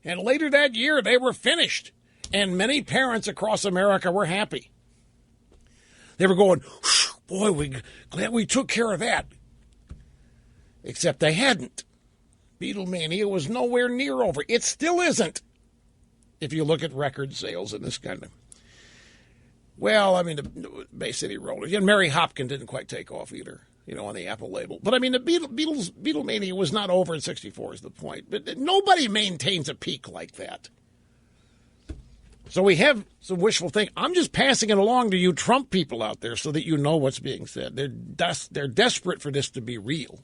And later that year, they were finished. And many parents across America were happy. They were going, boy, we're glad we took care of that. Except they hadn't. Beatlemania was nowhere near over. It still isn't, if you look at record sales and this kind of. Well, I mean, the Bay City Rollers. And Mary Hopkin didn't quite take off either, on the Apple label. But, I mean, the Beatlemania was not over in 64 is the point. But nobody maintains a peak like that. So we have some wishful thinking. I'm just passing it along to you Trump people out there so that you know what's being said. They're desperate for this to be real.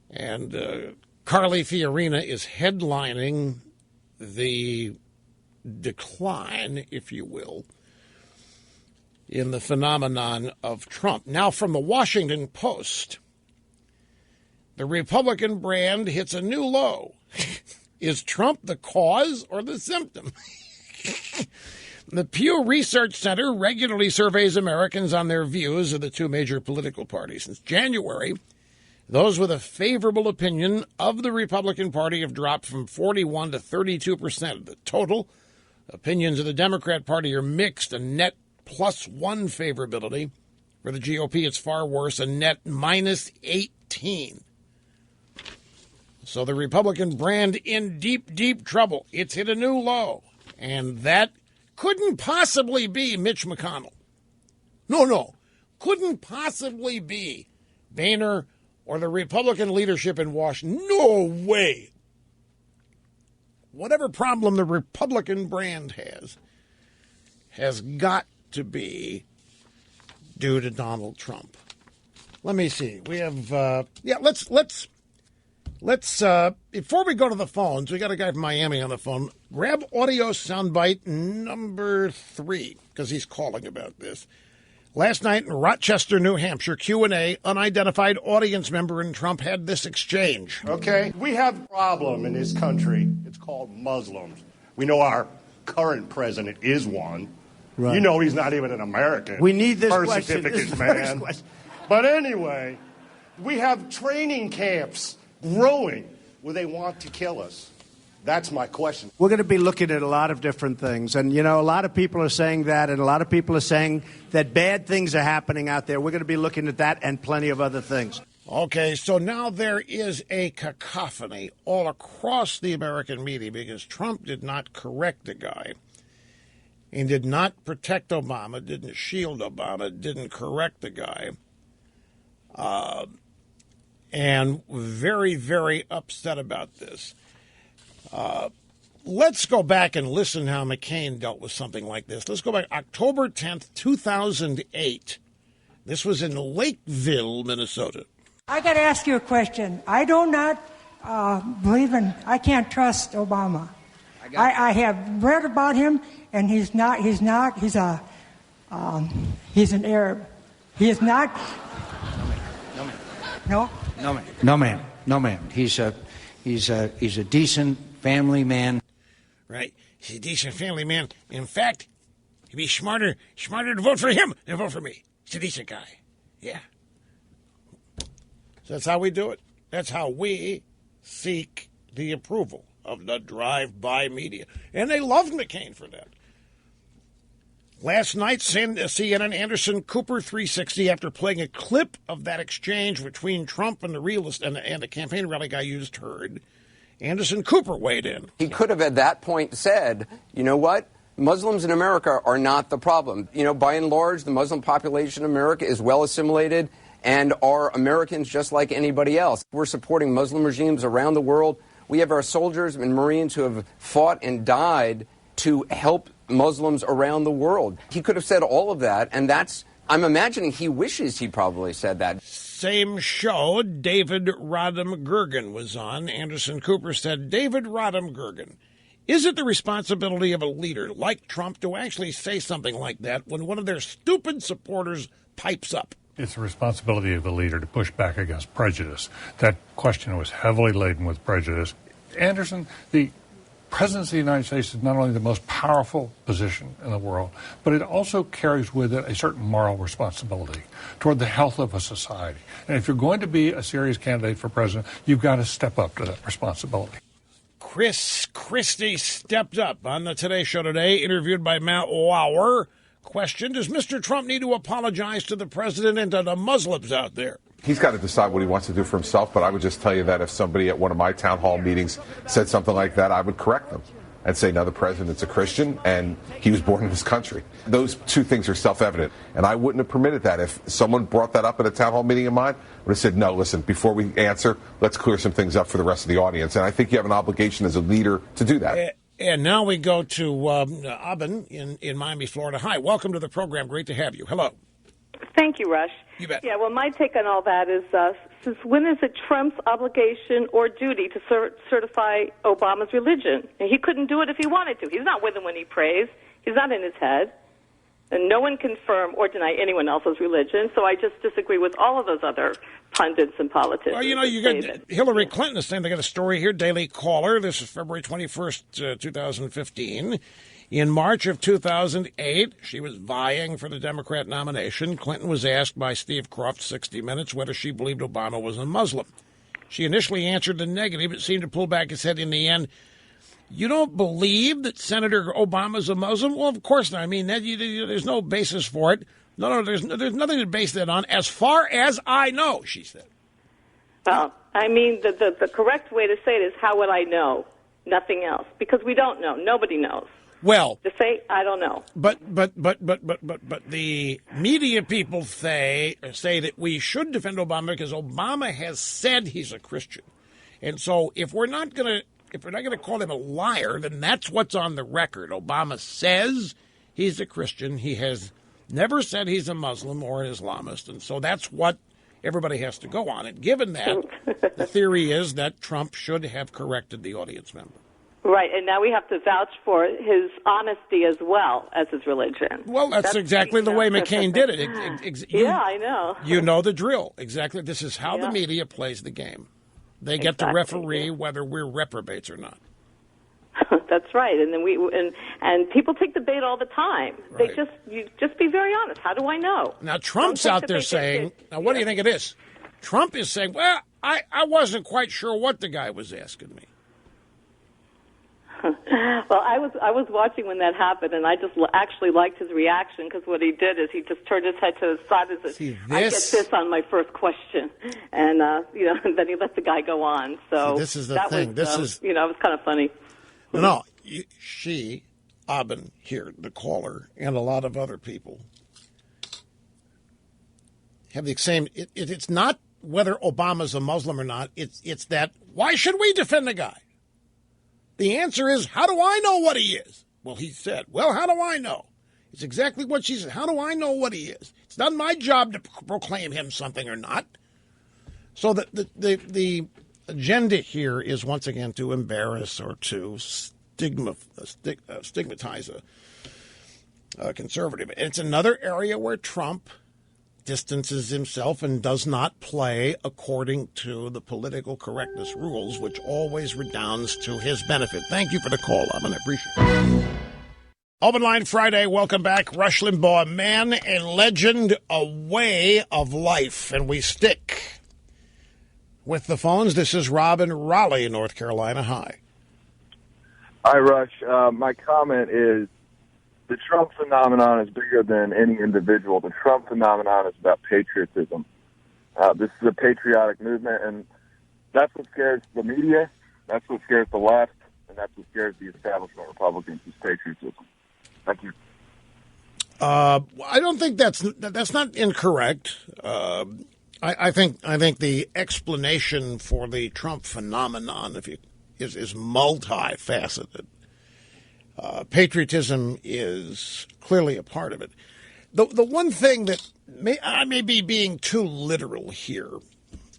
And Carly Fiorina is headlining the decline, if you will, in the phenomenon of Trump. Now, from the Washington Post, the Republican brand hits a new low. Is Trump the cause or the symptom? The Pew Research Center regularly surveys Americans on their views of the two major political parties. Since January, those with a favorable opinion of the Republican Party have dropped from 41 to 32% of the total. Opinions of the Democrat Party are mixed, a net +1 favorability. For the GOP, it's far worse, a net -18. So the Republican brand in deep, deep trouble. It's hit a new low. And that couldn't possibly be Mitch McConnell. No. Couldn't possibly be Boehner or the Republican leadership in Washington. No way. Whatever problem the Republican brand has got to be due to Donald Trump. Let me see. We have let's before we go to the phones, we got a guy from Miami on the phone. Grab audio soundbite number 3 because he's calling about this. Last night in Rochester, New Hampshire, Q&A, unidentified audience member and Trump had this exchange. Okay, we have a problem in this country. It's called Muslims. We know our current president is one. Right. You know he's not even an American. We need this birth question. certificates, man. But anyway, we have training camps growing where they want to kill us. That's my question. We're going to be looking at a lot of different things. And, a lot of people are saying that, and a lot of people are saying that bad things are happening out there. We're going to be looking at that and plenty of other things. Okay, so now there is a cacophony all across the American media because Trump did not correct the guy. He did not protect Obama, didn't shield Obama, didn't correct the guy. And very, very upset about this. Let's go back and listen how McCain dealt with something like this. Let's go back October 10th, 2008. This was in Lakeville, Minnesota. I got to ask you a question. I do not I can't trust Obama. I have read about him, and he's an Arab. He is not. No? No, ma'am. He's a decent family man. Right. He's a decent family man. In fact, he'd be smarter to vote for him than vote for me. He's a decent guy. Yeah. So that's how we do it. That's how we seek the approval of the drive-by media. And they loved McCain for that. Last night, CNN Anderson Cooper 360, after playing a clip of that exchange between Trump and the realist and the campaign rally guy you just heard, Anderson Cooper weighed in. He could have at that point said, you know what? Muslims in America are not the problem. By and large, the Muslim population in America is well assimilated and are Americans just like anybody else. We're supporting Muslim regimes around the world. We have our soldiers and Marines who have fought and died to help Muslims around the world. He could have said all of that, and I'm imagining he wishes he probably said that. Same show, David Rodham Gergen was on. Anderson Cooper said, David Rodham Gergen, is it the responsibility of a leader like Trump to actually say something like that when one of their stupid supporters pipes up? It's the responsibility of the leader to push back against prejudice. That question was heavily laden with prejudice. Anderson, the presidency of the United States is not only the most powerful position in the world, but it also carries with it a certain moral responsibility toward the health of a society. And if you're going to be a serious candidate for president, you've got to step up to that responsibility. Chris Christie stepped up on the Today Show today, interviewed by Matt Lauer. Question, does Mr. Trump need to apologize to the president and to the Muslims out there? He's got to decide what he wants to do for himself, but I would just tell you that if somebody at one of my town hall meetings said something like that, I would correct them. and say, no, the president's a Christian and he was born in this country. Those two things are self-evident. And I wouldn't have permitted that. If someone brought that up at a town hall meeting of mine, I would have said, no, listen, before we answer, let's clear some things up for the rest of the audience. And I think you have an obligation as a leader to do that. And now we go to Aben in Miami, Florida. Hi, welcome to the program. Great to have you. Hello. Thank you, Rush. You bet. Yeah, well, my take on all that is, since when is it Trump's obligation or duty to certify Obama's religion? And he couldn't do it if he wanted to. He's not with him when he prays. He's not in his head. And no one confirm or deny anyone else's religion. So I just disagree with all of those other pundits and politicians. Well, you know, you got Hillary Clinton is saying, they got a story here, Daily Caller. This is February 21st, 2015. In March of 2008, she was vying for the Democrat nomination. Clinton was asked by Steve Croft, 60 Minutes, whether she believed Obama was a Muslim. She initially answered the negative, but seemed to pull back and said in the end, "You don't believe that Senator Obama's a Muslim?" Well, of course not. I mean, there's no basis for it. No, there's nothing to base that on. As far as I know, she said. Well, I mean, the correct way to say it is, how would I know? Nothing else. Because we don't know. Nobody knows. Well, to say I don't know. But the media people say that we should defend Obama because Obama has said he's a Christian, and so if we're not going to call him a liar, then that's what's on the record. Obama says he's a Christian. He has never said he's a Muslim or an Islamist, and so that's what everybody has to go on. And given that, the theory is that Trump should have corrected the audience member. Right, and now we have to vouch for his honesty as well as his religion. Well, that's exactly the way McCain did it. Yeah, I know. You know the drill. Exactly. This is how the media plays the game. They get to referee whether we're reprobates or not. That's right, and then and people take the bait all the time. Right. You just be very honest. How do I know? Now Trump's out there saying, now what do you think of this? Trump is saying, well, I wasn't quite sure what the guy was asking me. Well, I was watching when that happened, and I just actually liked his reaction because what he did is he just turned his head to the side and said, "I get this on my first question," and then he let the guy go on. So this is the thing. It was kind of funny. No, she, Aben here, the caller, and a lot of other people have the same. It's not whether Obama's a Muslim or not. It's that why should we defend the guy? The answer is, how do I know what he is? Well, he said, well, how do I know? It's exactly what she said. How do I know what he is? It's not my job to proclaim him something or not. So the agenda here is, once again, to embarrass or to stigmatize a conservative. And it's another area where Trump distances himself and does not play according to the political correctness rules, which always redounds to his benefit. Thank you for the call, Aben. I appreciate it. Open Line Friday. Welcome back. Rush Limbaugh, a man, a legend, a way of life. And we stick with the phones. This is Rob in Raleigh, North Carolina. Hi. Hi, Rush. My comment is, the Trump phenomenon is bigger than any individual. The Trump phenomenon is about patriotism. This is a patriotic movement, and that's what scares the media, that's what scares the left, and that's what scares the establishment Republicans, is patriotism. Thank you. I don't think that's not incorrect. I think the explanation for the Trump phenomenon is multifaceted. Patriotism is clearly a part of it. The one thing that I may be being too literal here,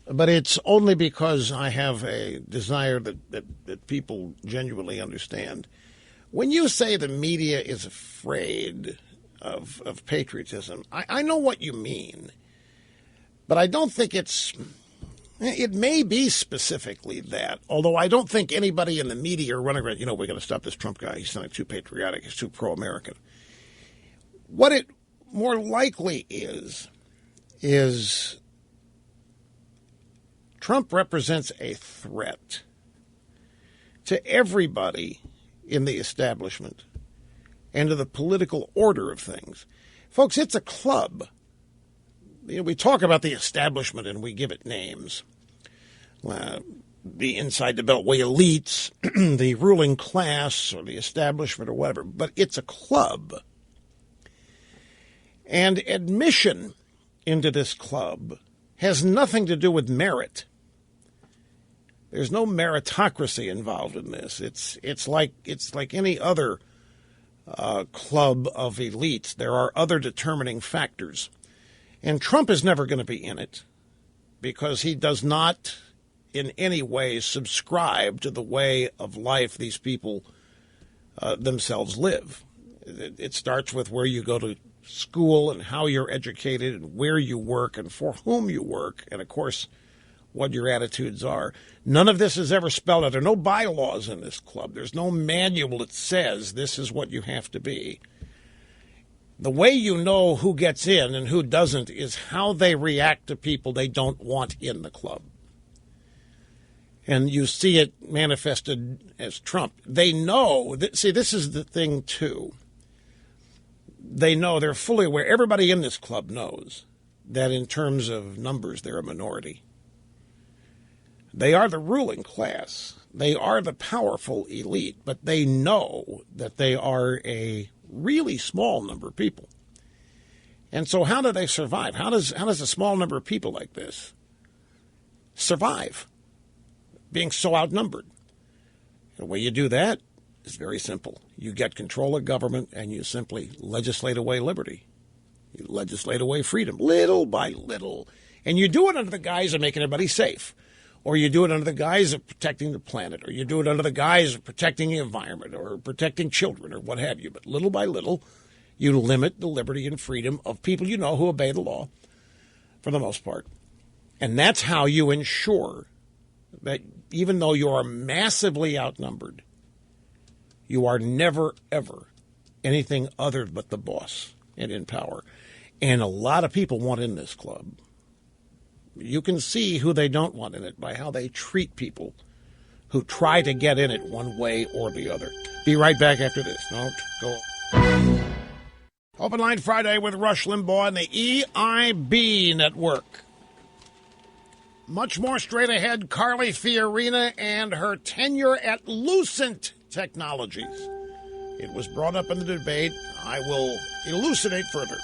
but it's only because I have a desire that people genuinely understand. When you say the media is afraid of patriotism, I know what you mean, but I don't think it may be specifically that, although I don't think anybody in the media are running around, we're going to stop this Trump guy. He's not too patriotic. He's too pro-American. What it more likely is Trump represents a threat to everybody in the establishment and to the political order of things. Folks, it's a club. We talk about the establishment and we give it names. the inside the Beltway elites, the ruling class, or the establishment, or whatever. But it's a club. And admission into this club has nothing to do with merit. There's no meritocracy involved in this. It's like any other club of elites. There are other determining factors. And Trump is never going to be in it because he does not in any way subscribe to the way of life these people themselves live. It starts with where you go to school and how you're educated and where you work and for whom you work and, of course, what your attitudes are. None of this is ever spelled out. There are no bylaws in this club. There's no manual that says this is what you have to be. The way you know who gets in and who doesn't is how they react to people they don't want in the club. And you see it manifested as Trump. They know that, see, this is the thing, too. They know, they're fully aware. Everybody in this club knows that in terms of numbers, they're a minority. They are the ruling class. They are the powerful elite, but they know that they are a really small number of people. And so how do they survive? How does a small number of people like this survive being so outnumbered? The way you do that is very simple. You get control of government and you simply legislate away liberty. You legislate away freedom, little by little. And you do it under the guise of making everybody safe. Or you do it under the guise of protecting the planet. Or you do it under the guise of protecting the environment or protecting children or what have you. But little by little, you limit the liberty and freedom of people you know who obey the law for the most part. And that's how you ensure that even though you are massively outnumbered, you are never, ever anything other but the boss and in power. And a lot of people want in this club. You can see who they don't want in it by how they treat people who try to get in it one way or the other. Be right back after this. Don't go. Open Line Friday with Rush Limbaugh and the EIB Network. Much more straight ahead, Carly Fiorina and her tenure at Lucent Technologies. It was brought up in the debate. I will elucidate further.